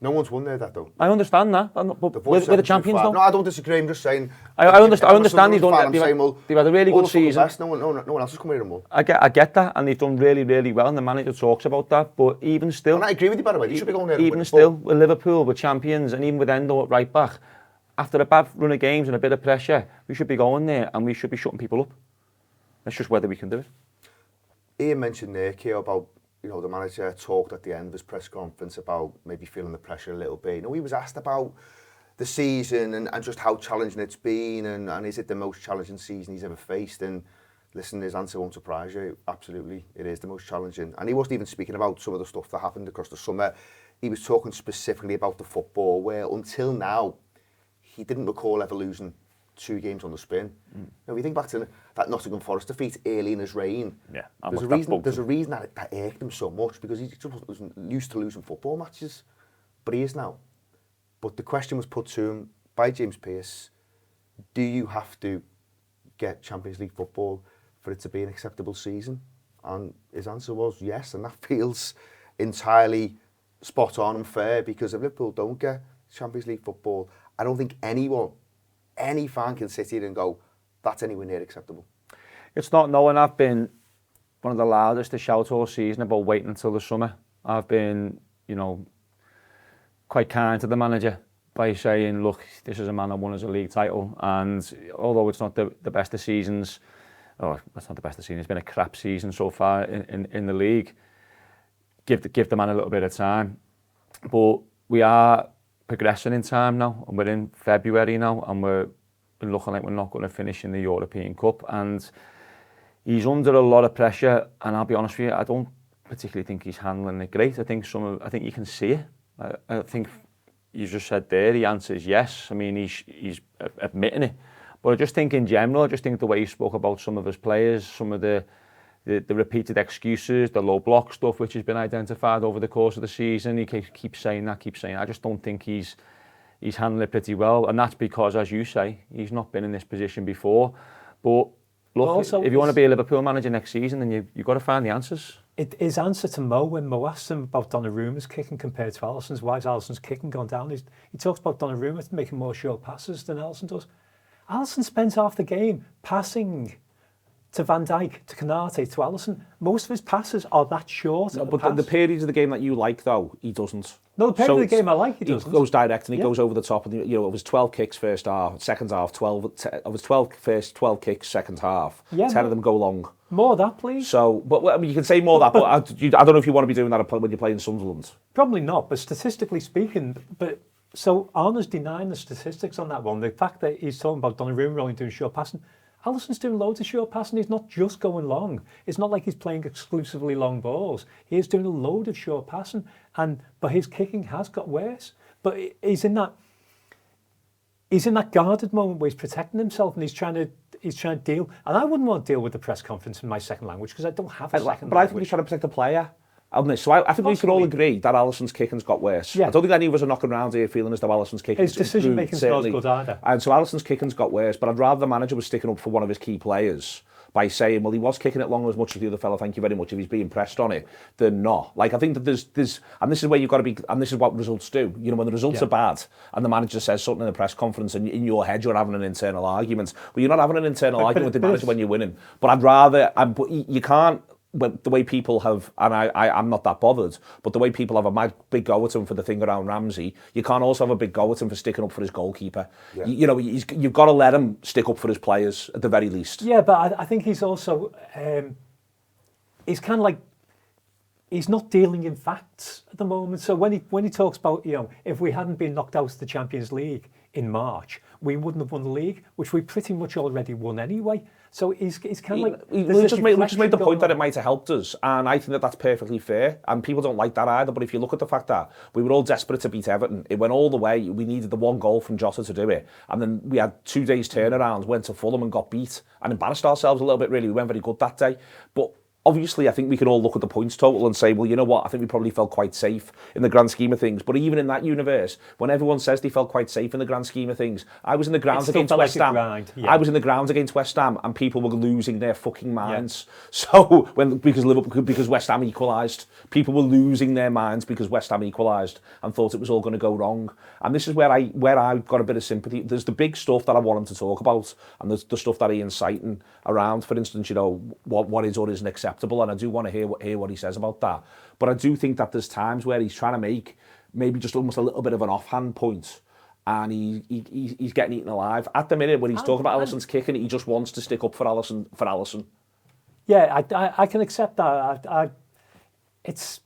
No one's won there, that though. I understand that, but we're the champions though. No, I don't disagree. I'm just saying. I understand they've done. They've had a really good season. No one else has come here and won. I get that, and they've done really, really well, and the manager talks about that. But even still, and I agree with you, by the way. You should be going there. Even still, with Liverpool, we're champions, and even with Endo at right back, after a bad run of games and a bit of pressure, we should be going there, and we should be shutting people up. It's just whether we can do it. Ian mentioned there, Kieran, about the manager talked at the end of his press conference about maybe feeling the pressure a little bit. He was asked about the season and just how challenging it's been, and is it the most challenging season he's ever faced? And listen, his answer won't surprise you. Absolutely, it is the most challenging. And he wasn't even speaking about some of the stuff that happened across the summer. He was talking specifically about the football, where until now, he didn't recall ever losing 2 games on the spin. Now, if you think back to that Nottingham Forest defeat early in his reign, there's a reason that irked him so much, because he just wasn't used to losing football matches, but he is now. But the question was put to him by James Pearce: do you have to get Champions League football for it to be an acceptable season? And his answer was yes, and that feels entirely spot on and fair, because if Liverpool don't get Champions League football, I don't think any fan can sit here and go, that's anywhere near acceptable. It's not knowing. I've been one of the loudest to shout all season about waiting until the summer. I've been, quite kind to the manager by saying, look, this is a man that won us a league title, and although it's not the best of seasons, it's not the best of seasons, it's been a crap season so far in the league, give the man a little bit of time. But we are progressing in time now, and we're in February now, and we're looking like we're not going to finish in the European Cup, and he's under a lot of pressure. And I'll be honest with you, I don't particularly think he's handling it great. I think you can see it. I think you just said there, the answer is yes. I mean, he's admitting it, but I just think in general, the way he spoke about some of his players, some of the repeated excuses, the low block stuff which has been identified over the course of the season. He keeps saying that. I just don't think he's handling it pretty well, and that's because, as you say, he's not been in this position before. But look, also, if you want to be a Liverpool manager next season, then you've got to find the answers. His answer to Mo, when Mo asked him about Donnarumma's kicking compared to Alisson's, why has Alisson's kicking gone down? He talks about Donnarumma making more short passes than Alisson does. Alisson spends half the game passing to Van Dijk, to Konate, to Alisson. Most of his passes are that short. No, but the periods of the game that you like, though, he doesn't. No, the period of the game I like, he doesn't. He goes direct and he goes over the top. And it was 12 kicks first half, second half, 12. It was 12 first, 12 kicks second half. 10 of them go long. More of that, please. So, but I mean, you can say more of that, but I don't know if you want to be doing that when you're playing Sunderland. Probably not, but statistically speaking, so Arna's denying the statistics on that one. The fact that he's talking about Donnarumma only doing short passing. Alisson's doing loads of short passing. He's not just going long. It's not like he's playing exclusively long balls. He is doing a load of short passing, but his kicking has got worse. But he's in that guarded moment where he's protecting himself, and he's trying to deal. And I wouldn't want to deal with the press conference in my second language, because I don't have a second language. But I think he's trying to protect the player. So I think we can all agree that Alisson's kicking's got worse. Yeah. I don't think any of us are knocking around here feeling as though Alisson's kicking... His decision-making's not as good either. And so Alisson's kicking's got worse, but I'd rather the manager was sticking up for one of his key players by saying, well, he was kicking it long as much as the other fella, thank you very much, if he's being pressed on it, than not. Like, I think that there's and this is where you've got to be, and this is what results do. When the results are bad, and the manager says something in the press conference, and in your head you're having an internal argument. Well, you're not having an internal argument with the manager when you're winning. But I'd rather... But you can't... the way people have, and I'm not that bothered, but the way people have a big go at him for the thing around Ramsey, you can't also have a big go at him for sticking up for his goalkeeper. Yeah. You've got to let him stick up for his players at the very least. Yeah, but I think he's also, he's kind of like, he's not dealing in facts at the moment. So when he talks about, if we hadn't been knocked out of the Champions League in March, we wouldn't have won the league, which we pretty much already won anyway. So he's kind of like... We just made the point that it might have helped us, and I think that that's perfectly fair, and people don't like that either, but if you look at the fact that we were all desperate to beat Everton, it went all the way, we needed the one goal from Jota to do it, and then we had 2 days turnaround, went to Fulham and got beat, and embarrassed ourselves a little bit really, we weren't very good that day, but obviously I think we can all look at the points total and say, well, you know what, I think we probably felt quite safe in the grand scheme of things. But even in that universe, when everyone says they felt quite safe in the grand scheme of things, I was in the grounds against West Ham. I was in the grounds against West Ham, and people were losing their fucking minds. So because West Ham equalised, people were losing their minds because West Ham equalised and thought it was all going to go wrong. And this is where I got a bit of sympathy. There's the big stuff that I want him to talk about, and there's the stuff that Ian's citing around, for instance, you know, what is or isn't acceptable, and I do want to hear what he says about that. But I do think that there's times where he's trying to make maybe just almost a little bit of an offhand point, and he's getting eaten alive. At the minute, when he's talking about Alisson's kicking, he just wants to stick up for Alisson. Yeah, I can accept that. It's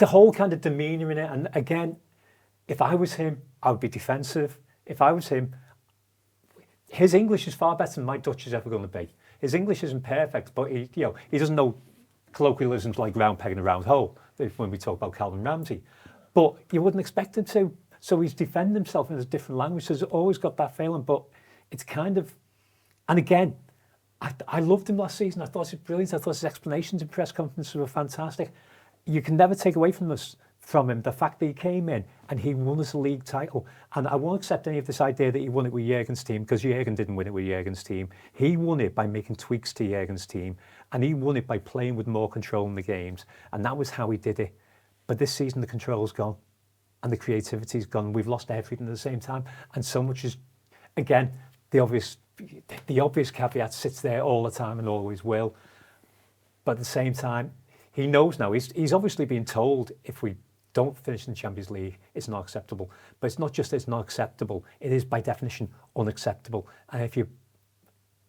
a whole kind of demeanour in it, and again, if I was him, I would be defensive. If I was him, his English is far better than my Dutch is ever going to be. His English isn't perfect, but he doesn't know colloquialisms like round peg in a round hole when we talk about Calvin Ramsey. But you wouldn't expect him to. So he's defending himself in a different language. So he's always got that feeling, but it's kind of... And again, I loved him last season. I thought he was brilliant. I thought his explanations in press conferences were fantastic. You can never take away from him the fact that he came in and he won us a league title. And I won't accept any of this idea that he won it with Jurgen's team, because Jurgen didn't win it with Jurgen's team. He won it by making tweaks to Jurgen's team, and he won it by playing with more control in the games. And that was how he did it. But this season, the control's gone and the creativity's gone. We've lost everything at the same time. And so much is, again, the obvious caveat sits there all the time and always will. But at the same time, he knows now. He's obviously been told if we don't finish in the Champions League, it's not acceptable. But it's not just that it's not acceptable, it is by definition unacceptable. And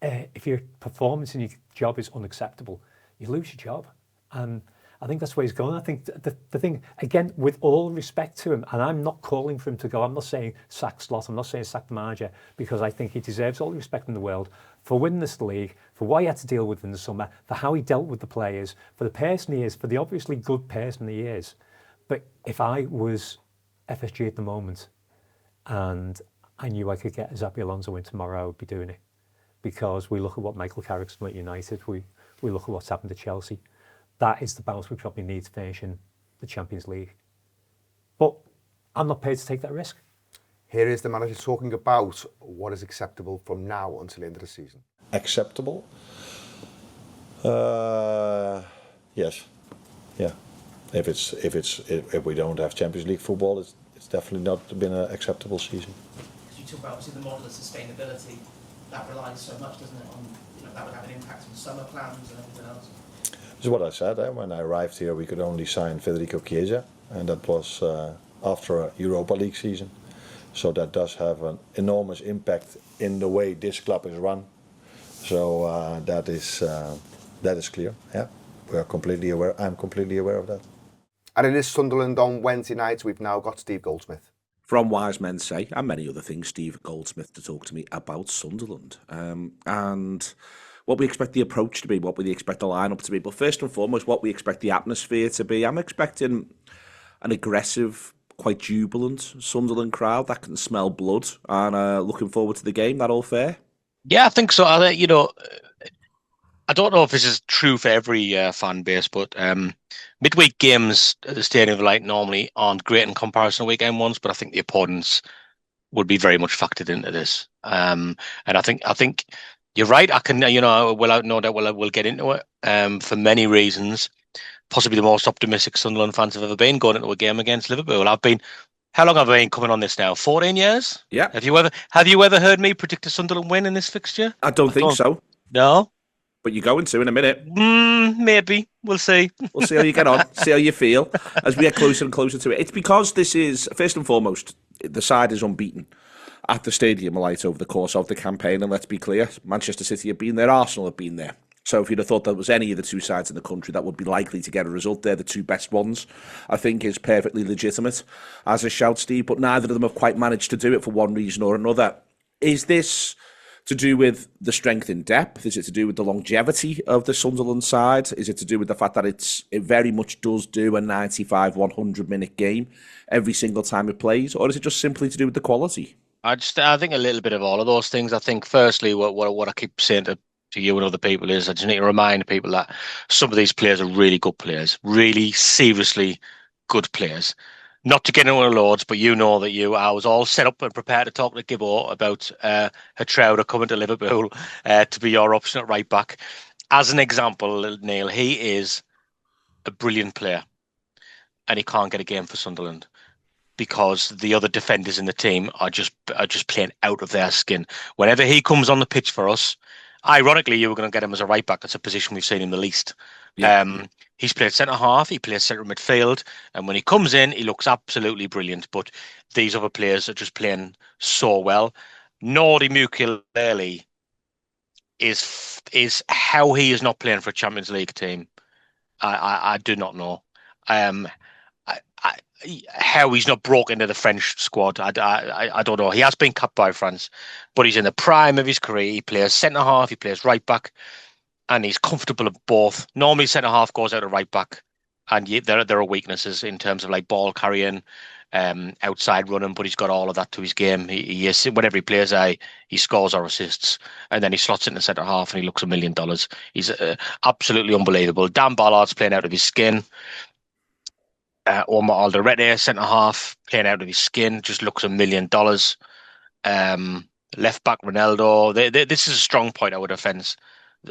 if your performance in your job is unacceptable, you lose your job. And I think that's where he's going. I think the thing, again, with all respect to him, and I'm not calling for him to go, I'm not saying sack Slot, I'm not saying sack the manager, because I think he deserves all the respect in the world for winning this league, for what he had to deal with in the summer, for how he dealt with the players, for the person he is, for the obviously good person he is. But if I was FSG at the moment and I knew I could get Xabi Alonso in tomorrow, I would be doing it. Because we look at what Michael Carrick's done at United, we look at what's happened to Chelsea. That is the balance we probably need to finish in the Champions League. But I'm not paid to take that risk. Here is the manager talking about what is acceptable from now until the end of the season. Acceptable? Yes. Yeah. If we don't have Champions League football, it's definitely not been an acceptable season. Because you talk about obviously the model of sustainability, that relies so much, doesn't it, on that would have an impact on summer plans and everything else. This is what I said. When I arrived here, we could only sign Federico Chiesa, and that was after a Europa League season. So that does have an enormous impact in the way this club is run. So that is clear. Yeah, we are completely aware. I'm completely aware of that. And it is Sunderland on Wednesday night. We've now got Steve Goldsmith. From Wise Men Say, and many other things, Steve Goldsmith to talk to me about Sunderland. And what we expect the approach to be, what we expect the lineup to be. But first and foremost, what we expect the atmosphere to be. I'm expecting an aggressive, quite jubilant Sunderland crowd that can smell blood, and looking forward to the game. That all fair? Yeah, I think so. I don't know if this is true for every fan base, but midweek games at the Stadium of Light normally aren't great in comparison to weekend ones, but I think the opponents would be very much factored into this. And I think you're right. I can, we'll get into it for many reasons. Possibly the most optimistic Sunderland fans have ever been going into a game against Liverpool. How long have I been coming on this now? 14 years? Yeah. Have you ever heard me predict a Sunderland win in this fixture? I don't think so. No. But you're going to in a minute. Maybe. We'll see. We'll see how you get on, see how you feel as we get closer and closer to it. It's because this is, first and foremost, the side is unbeaten at the Stadium of Light over the course of the campaign. And let's be clear, Manchester City have been there, Arsenal have been there. So if you'd have thought there was any of the two sides in the country that would be likely to get a result, they're the two best ones, I think is perfectly legitimate as a shout, Steve. But neither of them have quite managed to do it for one reason or another. Is this to do with the strength in depth? Is it to do with the longevity of the Sunderland side? Is it to do with the fact that it very much does do a 95, 100-minute game every single time it plays? Or is it just simply to do with the quality? I think a little bit of all of those things. I think firstly, what I keep saying to to you and other people is I just need to remind people that some of these players are really good players, really seriously good players. Not to get into the loads, but you know that I was all set up and prepared to talk to Gibbo about Hertrauda coming to Liverpool to be your option at right back. As an example, Neil, he is a brilliant player, and he can't get a game for Sunderland because the other defenders in the team are just playing out of their skin. Whenever he comes on the pitch for us, ironically, you were going to get him as a right back. That's a position we've seen him the least. Yeah. He's played centre half, he plays centre midfield, and when he comes in, he looks absolutely brilliant. But these other players are just playing so well. Nordi Mukiele is how he is not playing for a Champions League team. I do not know. How he's not broken into the French squad, I don't know. He has been cut by France, but he's in the prime of his career. He plays centre half, he plays right back, and he's comfortable at both. Normally, centre half goes out of right back, and there are weaknesses in terms of like ball carrying, outside running, but he's got all of that to his game. He is, whenever he plays, he scores or assists, and then he slots into centre half, and he looks $1 million. He's absolutely unbelievable. Dan Ballard's playing out of his skin. Omar Alderete, centre half, playing out of his skin, just looks $1 million. Left back Ronaldo. This is a strong point, our defence.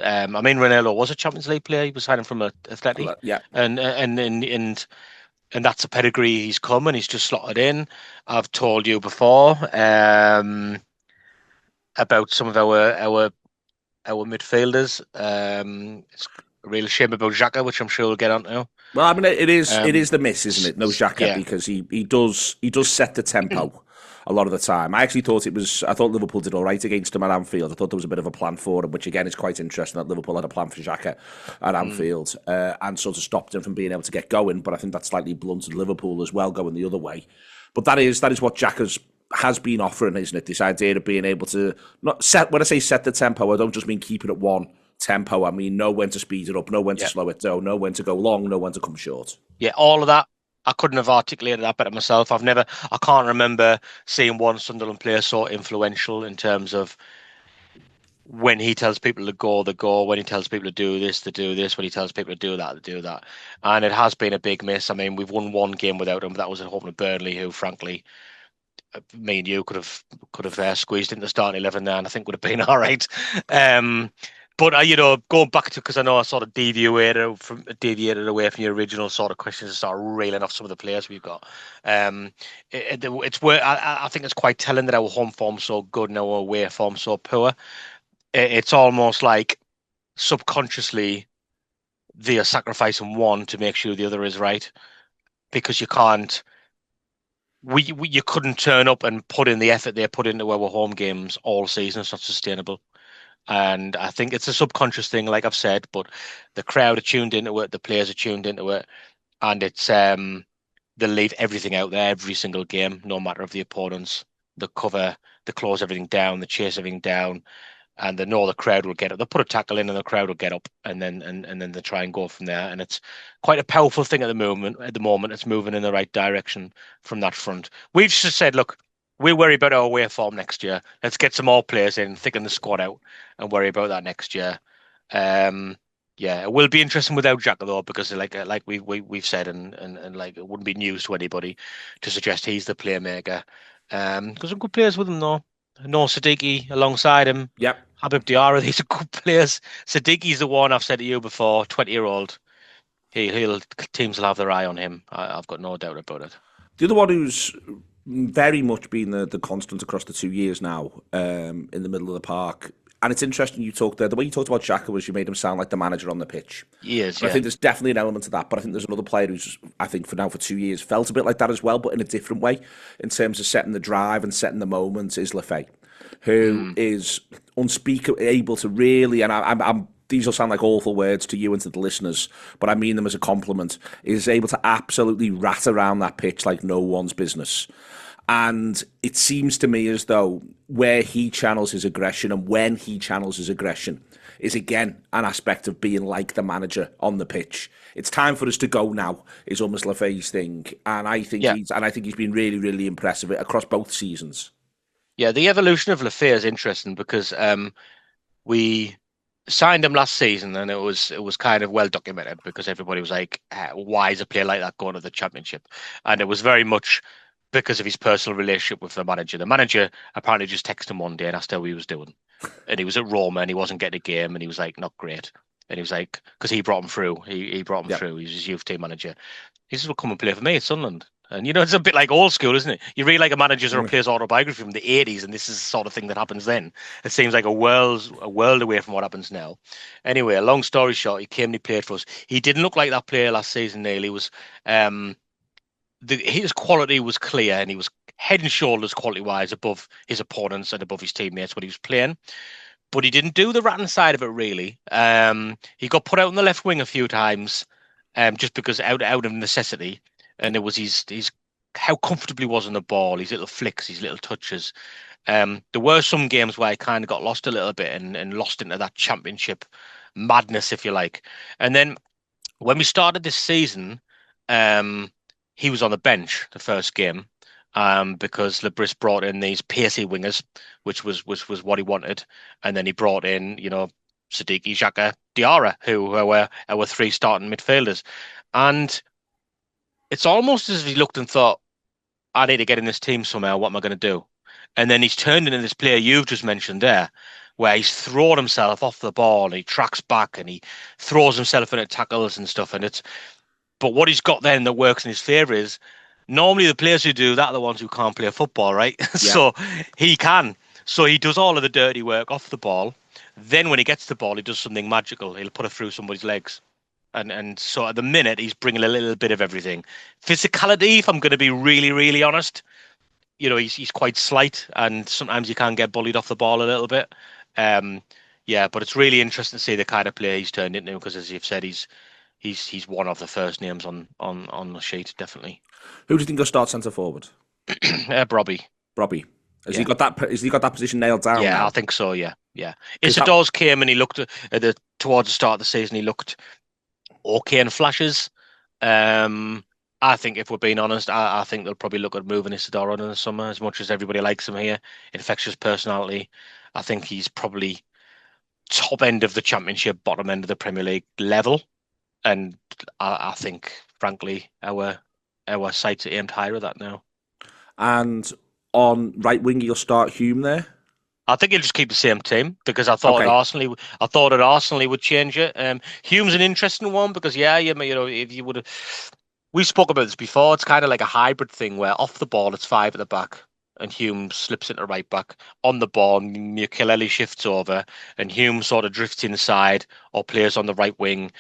I mean, Ronaldo was a Champions League player. He was signing from Athletic, Yeah. and that's a pedigree. He's come and he's just slotted in. I've told you before about some of our midfielders. It's a real shame about Xhaka, which I'm sure we'll get onto. Well, I mean, it is the miss, isn't it? No Xhaka, yeah. because he does set the tempo a lot of the time. I thought Liverpool did all right against him at Anfield. I thought there was a bit of a plan for him, which again is quite interesting that Liverpool had a plan for Xhaka at Anfield and sort of stopped him from being able to get going. But I think that slightly blunted Liverpool as well going the other way. But that is what Xhaka has been offering, isn't it? This idea of being able to not set. When I say set the tempo, I don't just mean keep it at one tempo. I mean, know when to speed it up, know when to slow it down, know when to go long, know when to come short. Yeah, all of that. I couldn't have articulated that better myself. I can't remember seeing one Sunderland player so influential in terms of when he tells people to go, they go. When he tells people to do this, they do this. When he tells people to do that, they do that. And it has been a big miss. I mean, we've won one game without him. That was at home to Burnley, who, frankly, me and you could have squeezed into the starting 11 there, and I think would have been all right. But going back to, because I know I sort of deviated away from your original sort of questions and started reeling off some of the players we've got. It's where I think it's quite telling that our home form's so good and our away form's so poor. It's almost like subconsciously they are sacrificing one to make sure the other is right, because you can't. You couldn't turn up and put in the effort they put into our home games all season. It's not sustainable. And I think it's a subconscious thing, like I've said, but the crowd are tuned into it, the players are tuned into it, and it's they'll leave everything out there every single game, no matter of the opponents. They cover, they close everything down, they chase everything down, and they know the crowd will get it. They'll put a tackle in and the crowd will get up, and then they try and go from there. And it's quite a powerful thing at the moment. At the moment, it's moving in the right direction from that front. We've just said, look, we'll worry about our away form next year. Let's get some more players in, thicken the squad out, and worry about that next year. Yeah, it will be interesting without Xhaka though, because like we've said, and like it wouldn't be news to anybody to suggest he's the playmaker. Got some good players with him though. No Siddiqui alongside him. Yep. Habib Diarra, these are good players. Siddiqui's the one I've said to you before, 20-year-old. Teams will have their eye on him. I've got no doubt about it. The other one who's very much been the constant across the 2 years now, in the middle of the park. And it's interesting you talked there. The way you talked about Xhaka was you made him sound like the manager on the pitch. He is, yeah. I think there's definitely an element to that, but I think there's another player who's, I think for 2 years, felt a bit like that as well, but in a different way, in terms of setting the drive and setting the moment, is Lefay, who is unspeakable, able to really, and I'm these will sound like awful words to you and to the listeners, but I mean them as a compliment, is able to absolutely rat around that pitch like no one's business. And it seems to me as though where he channels his aggression and when he channels his aggression is again an aspect of being like the manager on the pitch. It's time for us to go now is almost Lefay's thing, and I think he's been really, really impressive across both seasons. Yeah, the evolution of Lefay is interesting because we signed him last season, and it was kind of well documented because everybody was like, "Why is a player like that going to the Championship?" And it was very much because of his personal relationship with the manager. The manager apparently just texted him one day and asked how he was doing, and he was at Roma and he wasn't getting a game, and he was like, "Not great." And he was like, because he brought him through. He brought him through. He was his youth team manager. He says, "Well, come and play for me at Sunderland." And it's a bit like old school, isn't it? You read like a manager's or a player's autobiography from the 80s, and this is the sort of thing that happens then. It seems like a world away from what happens now. Anyway, a long story short, he came and he played for us. He didn't look like that player last season, Neil. He was his quality was clear, and he was head and shoulders quality-wise above his opponents and above his teammates when he was playing. But he didn't do the ratting side of it, really. He got put out on the left wing a few times, just because out of necessity. And it was his how comfortable he was on the ball, his little flicks, his little touches. There were some games where I kind of got lost a little bit and lost into that Championship madness, if you like. And then when we started this season, he was on the bench the first game, because Lebris brought in these pacey wingers, which was what he wanted. And then he brought in, Siddiqui, Xhaka, Diarra, who were our three starting midfielders. And it's almost as if he looked and thought, I need to get in this team somehow. What am I going to do? And then he's turned into this player you've just mentioned there, where he's thrown himself off the ball and he tracks back and he throws himself into tackles and stuff. But what he's got then that works in his favour is normally the players who do that are the ones who can't play football, right? Yeah. So he can. So he does all of the dirty work off the ball. Then when he gets the ball, he does something magical. He'll put it through somebody's legs. And so at the minute, he's bringing a little bit of everything. Physicality, if I'm going to be really, really honest, he's quite slight, and sometimes you can get bullied off the ball a little bit. But it's really interesting to see the kind of player he's turned into, because as you've said, he's one of the first names on the sheet, definitely. Who do you think will start centre forward? Robbie. Has he got that position nailed down? Yeah, now? I think so. Yeah. Isidores came and he looked towards the start of the season. He looked okay in flashes. I think, if we're being honest, I think they'll probably look at moving Isidore on in the summer. As much as everybody likes him here, infectious personality, I think he's probably top end of the Championship, bottom end of the Premier League level. And I think, frankly, our sights are aimed higher at that now. And on right wing, you'll start Hume there. I think he'll just keep the same team, because I thought at Arsenal he would change it. Hume's an interesting one because if you would have, we spoke about this before. It's kind of like a hybrid thing where off the ball it's 5 at the back and Hume slips into right back. On the ball, Mukelele shifts over and Hume sort of drifts inside or plays on the right wing.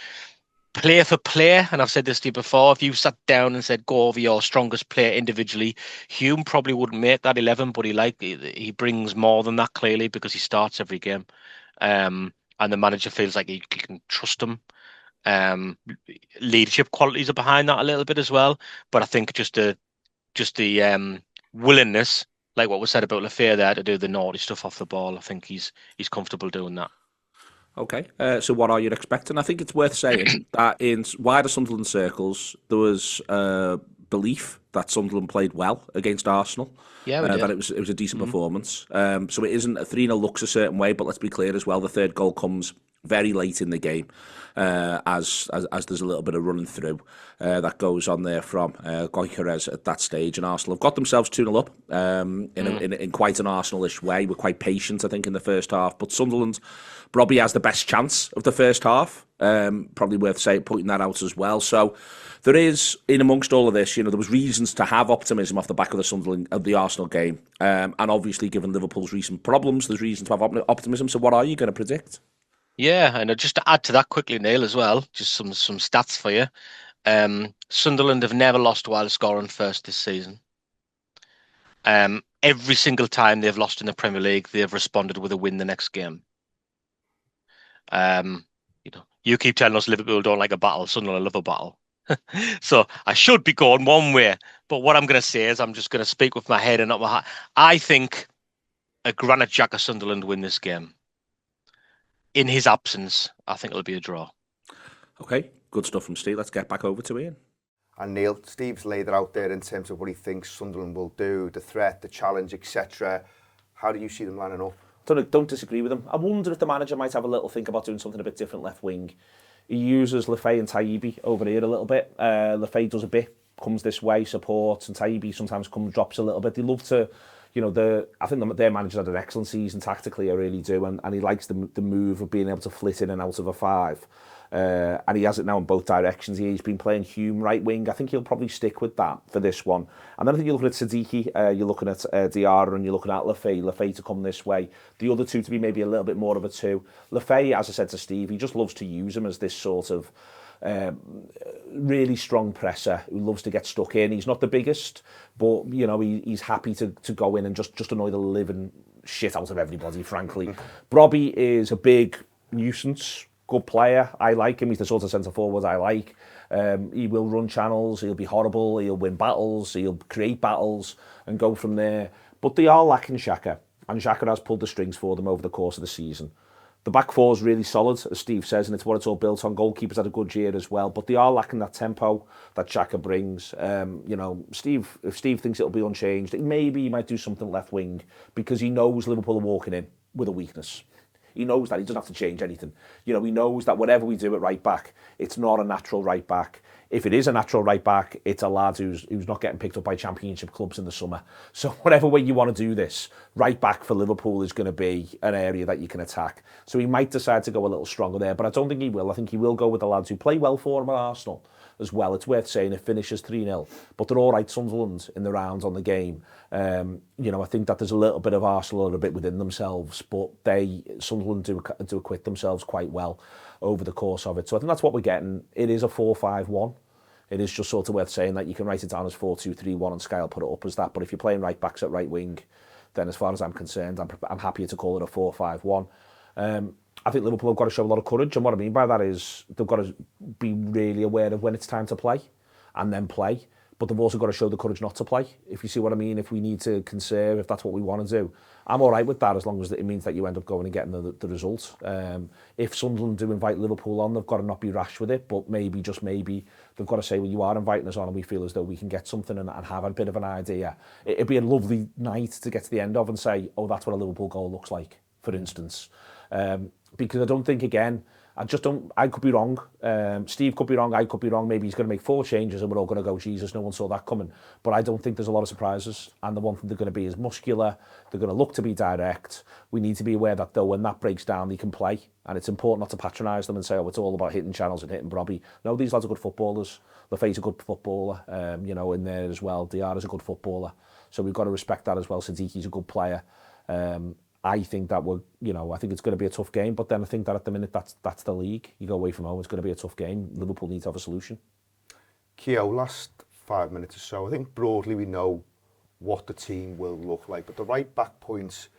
Player for player, and I've said this to you before, if you sat down and said go over your strongest player individually, Hume probably wouldn't make that 11, but he brings more than that, clearly, because he starts every game, and the manager feels like he can trust him. Leadership qualities are behind that a little bit as well, but I think just the willingness, like what was said about Lafayette there, to do the naughty stuff off the ball, I think he's comfortable doing that. Okay, so what are you expecting? I think it's worth saying that in wider Sunderland circles, there was belief that Sunderland played well against Arsenal. Yeah, that it was a decent performance. So it isn't a 3-0 looks a certain way, but let's be clear as well, the third goal comes very late in the game, as there's a little bit of running through that goes on there from Gyökeres at that stage, and Arsenal have got themselves 2-0 up in quite an Arsenal-ish way. We're quite patient, I think, in the first half, but Sunderland probably has the best chance of the first half. Probably worth pointing that out as well. So there is, in amongst all of this, there was reasons to have optimism off the back of the Arsenal game, and obviously given Liverpool's recent problems, there's reason to have optimism. So what are you going to predict? Yeah, and just to add to that quickly, Neil, as well, just some stats for you. Sunderland have never lost while scoring first this season. Every single time they've lost in the Premier League, they've responded with a win the next game. You keep telling us Liverpool don't like a battle. Sunderland love a battle. So I should be going one way, but what I'm going to say is I'm just going to speak with my head and not my heart. I think a Granit Xhaka Sunderland win this game. In his absence, I think it'll be a draw. Okay, good stuff from Steve. Let's get back over to Ian. And Neil, Steve's laid it out there in terms of what he thinks Sunderland will do, the threat, the challenge, etc. How do you see them lining up? don't disagree with him. I wonder if the manager might have a little think about doing something a bit different left wing. He uses Lefay and Taibbi over here a little bit. Lefay does a bit, comes this way, supports, and Taibbi sometimes drops a little bit. They love to, I think their manager's had an excellent season tactically, I really do, and he likes the move of being able to flit in and out of a 5. And he has it now in both directions. He's been playing Hume right wing. I think he'll probably stick with that for this one. And then I think you're looking at Siddiqui, you're looking at Diarra, and you're looking at Lefay to come this way. The other two to be maybe a little bit more of a 2. Lefay, as I said to Steve, he just loves to use him as this sort of really strong presser who loves to get stuck in. He's not the biggest, but he's happy to go in and just annoy the living shit out of everybody, frankly. Brobby is a big nuisance. Good player. I like him. He's the sort of centre forward I like. He will run channels. He'll be horrible. He'll win battles. He'll create battles and go from there. But they are lacking Xhaka, and Xhaka has pulled the strings for them over the course of the season. The back four is really solid, as Steve says, and it's what it's all built on. Goalkeepers had a good year as well, but they are lacking that tempo that Xhaka brings. If Steve thinks it'll be unchanged, maybe he might do something left wing because he knows Liverpool are walking in with a weakness. He knows that. He doesn't have to change anything. He knows that whatever we do at right back, it's not a natural right back. If it is a natural right back, it's a lad who's not getting picked up by championship clubs in the summer. So whatever way you want to do this, right back for Liverpool is going to be an area that you can attack. So he might decide to go a little stronger there, but I don't think he will. I think he will go with the lads who play well for him at Arsenal as well. It's worth saying it finishes 3-0, but they're all right Sunderland in the rounds on the game. I think that there's a little bit of Arsenal a bit within themselves, but Sunderland do acquit themselves quite well over the course of it. So I think that's what we're getting. It is a 4-5-1. It is just sort of worth saying that you can write it down as 4-2-3-1 and Sky will put it up as that. But if you're playing right backs at right wing, then as far as I'm concerned, I'm happier to call it a 4-5-1. I think Liverpool have got to show a lot of courage, and what I mean by that is they've got to be really aware of when it's time to play and then play, but they've also got to show the courage not to play, if you see what I mean. If we need to conserve, if that's what we want to do, I'm all right with that as long as it means that you end up going and getting the result. If Sunderland do invite Liverpool on, they've got to not be rash with it, but maybe, just maybe, they've got to say, well, you are inviting us on and we feel as though we can get something and have a bit of an idea. It'd be a lovely night to get to the end of and say, oh, that's what a Liverpool goal looks like, for instance. Because I don't think, again, I could be wrong. Steve could be wrong, I could be wrong. Maybe he's going to make 4 changes and we're all going to go, Jesus, no one saw that coming. But I don't think there's a lot of surprises. And the one thing they're going to be is muscular. They're going to look to be direct. We need to be aware that, though, when that breaks down, they can play. And it's important not to patronise them and say, oh, it's all about hitting channels and hitting Brobby. No, these lads are good footballers. Lefay's a good footballer, in there as well. Diarra's a good footballer. So we've got to respect that as well. Siddiqui's a good player. I think that I think it's going to be a tough game, but then I think that at the minute that's the league. You go away from home, it's going to be a tough game. Liverpool need to have a solution. Keo, last 5 minutes or so, I think broadly we know what the team will look like, but the right back points,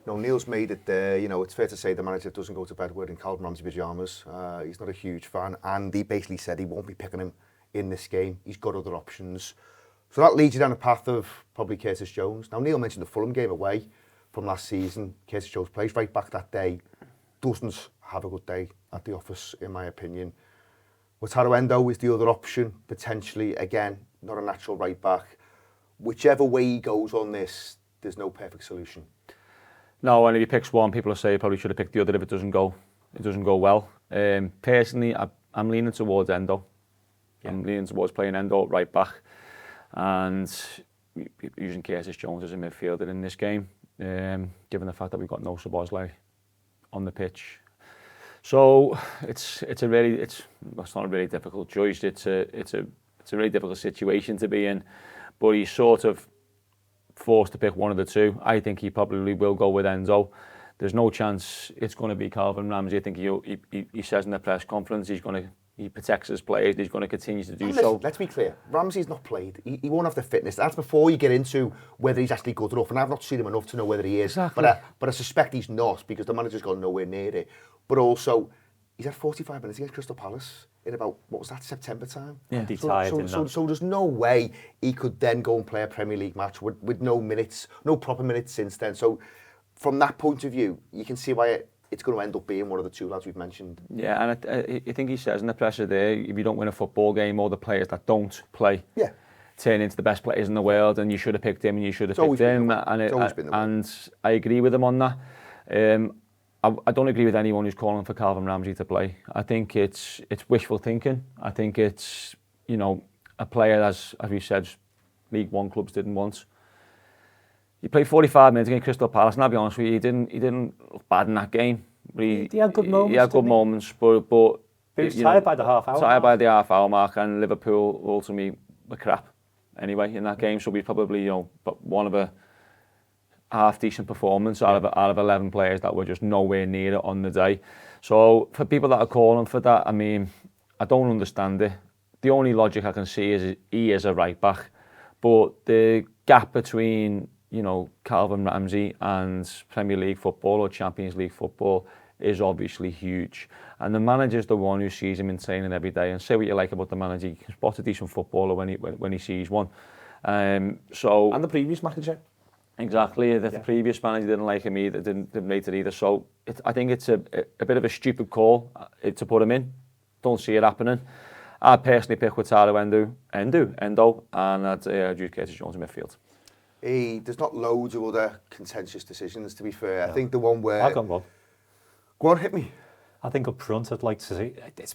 Neil's made it there. It's fair to say the manager doesn't go to bed wearing Calvin Ramsey pyjamas. He's not a huge fan, and he basically said he won't be picking him in this game. He's got other options. So that leads you down a path of probably Curtis Jones. Now, Neil mentioned the Fulham game away from last season. Curtis Jones plays right back that day, doesn't have a good day at the office, in my opinion. Wataru Endo is the other option, potentially. Again, not a natural right back. Whichever way he goes on this, there's no perfect solution. No, and if he picks one, people will say he probably should have picked the other if it doesn't go well. Personally, I'm leaning towards Endo. Yeah. I'm leaning towards playing Endo right back and using Curtis Jones as a midfielder in this game. Given the fact that we've got no Szoboszlai on the pitch, so it's not a really difficult choice. It's a really difficult situation to be in, but he's sort of forced to pick one of the two. I think he probably will go with Endo. There's no chance it's going to be Calvin Ramsey. I think he says in the press conference he protects his players. He's going to continue to do so. Let's be clear. Ramsey's not played. He won't have the fitness. That's before you get into whether he's actually good enough. And I've not seen him enough to know whether he is. Exactly. But I suspect he's not because the manager's gone nowhere near it. But also, he's had 45 minutes against Crystal Palace in about, September time? Yeah. So there's no way he could then go and play a Premier League match with no minutes, no proper minutes since then. So from that point of view, you can see why it's going to end up being one of the two lads we've mentioned. Yeah, and I think he says in the presser there, if you don't win a football game, all the players that don't play turn into the best players in the world, and you should have picked him and you should have picked him. And I agree with him on that. I don't agree with anyone who's calling for Calvin Ramsey to play. I think it's wishful thinking. I think it's, you know, a player, as we said, League One clubs didn't want. He played 45 minutes against Crystal Palace, and I'll be honest with you, he didn't look bad in that game. He had good moments. He had good moments, but he was tired by the half hour. Tired by the half hour mark, and Liverpool ultimately were crap anyway in that game. So we probably, you know, one of a half decent performance out of 11 players that were just nowhere near it on the day. So for people that are calling for that, I mean, I don't understand it. The only logic I can see is he is a right back, but the gap between, you know, Calvin Ramsey and Premier League football or Champions League football is obviously huge. And the manager's the one who sees him in training every day. And say what you like about the manager, he can spot a decent footballer when he sees one. And the previous manager. Exactly. The previous manager didn't like him either, didn't rate it either. So I think it's a bit of a stupid call to put him in. Don't see it happening. I'd personally pick Wataru Endo, and I'd choose Curtis Jones in midfield. There's not loads of other contentious decisions, to be fair. I think the one where... I've got one. Go on, hit me. I think up front, I'd like to see... It's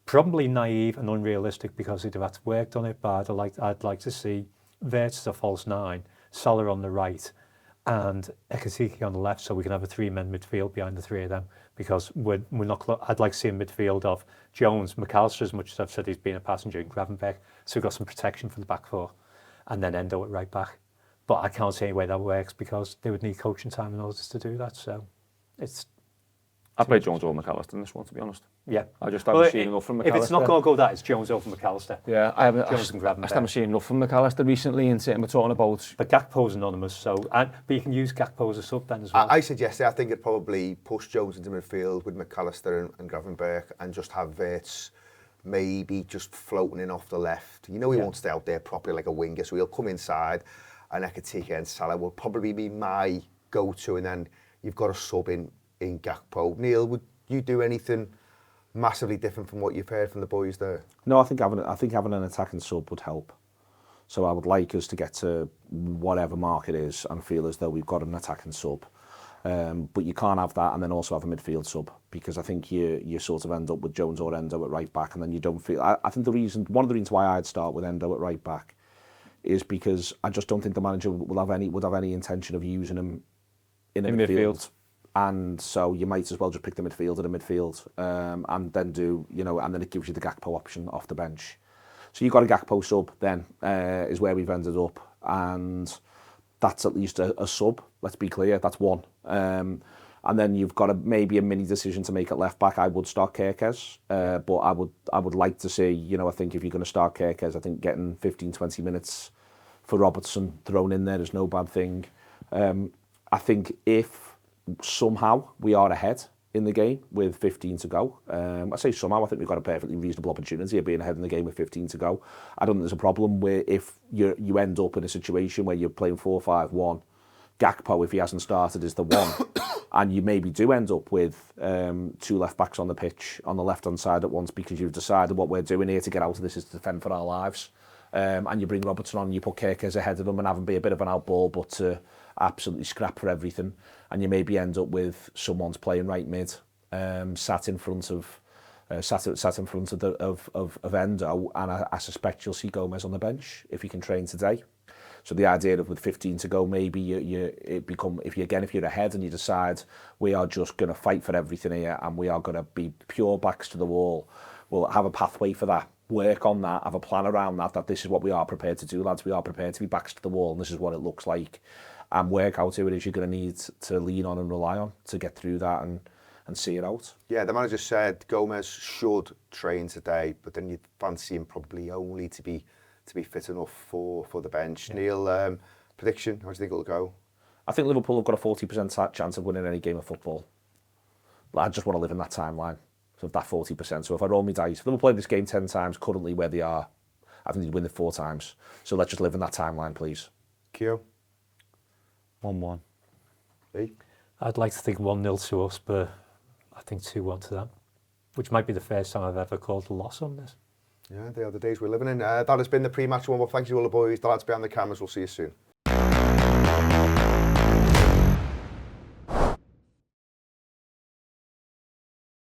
probably naive and unrealistic because he'd have had to work on it, but I'd like to see Wirtz as a false nine, Salah on the right, and Ekitike on the left, so we can have a three-man midfield behind the three of them. Because we're not. I'd like to see a midfield of Jones, McAllister, as much as I've said he's been a passenger in Gravenberch, so we've got some protection for the back four, and then Endo at right back. But I can't see any way that works because they would need coaching time in order to do that. So it's. I played Jones over McAllister in this one, to be honest. Yeah, I just haven't seen enough from McAllister. If it's not going to go that, it's Jones over McAllister. Yeah, I Jones and Gravenberch. I haven't seen enough from McAllister recently, and we're talking about. But Gakpo's anonymous, but you can use Gakpo as a sub then as well. I said yesterday, I think it'd probably push Jones into midfield with McAllister and Gravenberch, and just have Wirtz maybe just floating in off the left. You know, he won't stay out there properly like a winger, so he'll come inside, and Ekitike and Salah will probably be my go-to, and then you've got a sub in Gakpo. Neil, would you do anything massively different from what you've heard from the boys there? No, I think having an attacking sub would help. So I would like us to get to whatever mark it is and feel as though we've got an attacking sub. But you can't have that and then also have a midfield sub, because I think you sort of end up with Jones or Endo at right back, and then you don't feel. I think one of the reasons why I'd start with Endo at right back is because I just don't think the manager would have any intention of using him in midfield. And so you might as well just pick the midfielder in midfield, and then and then it gives you the Gakpo option off the bench. So you've got a Gakpo sub then, is where we've ended up, and that's at least a sub, let's be clear, that's one. And then you've got maybe a mini decision to make at left back. I would start Kerkez, but I would like to see, I think if you're going to start Kerkez, I think getting 15-20 minutes for Robertson thrown in there is no bad thing. I think if somehow we are ahead in the game with 15 to go. I say somehow, I think we've got a perfectly reasonable opportunity of being ahead in the game with 15 to go. I don't think there's a problem where if you end up in a situation where you're playing 4-5-1, Gakpo, if he hasn't started, is the one. And you maybe do end up with two left backs on the pitch on the left-hand side at once, because you've decided what we're doing here to get out of this is to defend for our lives. And you bring Robertson on, you put Kerkez ahead of them and have him be a bit of an outball, but to absolutely scrap for everything. And you maybe end up with someone's playing right mid, sat in front of Endo, and I suspect you'll see Gomez on the bench if he can train today. So the idea of with 15 to go, maybe if you're ahead and you decide we are just going to fight for everything here and we are going to be pure backs to the wall, we'll have a pathway for that. Work on that, have a plan around that this is what we are prepared to do, lads. We are prepared to be backs to the wall, and this is what it looks like. And work out who it is you're going to need to lean on and rely on to get through that and see it out. Yeah, the manager said Gomez should train today, but then you'd fancy him probably only to be fit enough for the bench. Yeah. Neil, prediction, how do you think it'll go? I think Liverpool have got a 40% chance of winning any game of football. I just want to live in that timeline. So that 40%. So if I roll my dice, Liverpool played this game 10 times, currently where they are, I think they'd win it 4 times. So let's just live in that timeline, please. Kieran? 1-1. I'd like to think 1-0 to us, but I think 2-1 to them, which might be the first time I've ever called a loss on this. Yeah, they are the days we're living in. That has been the pre-match warm-up. Thank you to all the boys, the lads behind the cameras. We'll see you soon.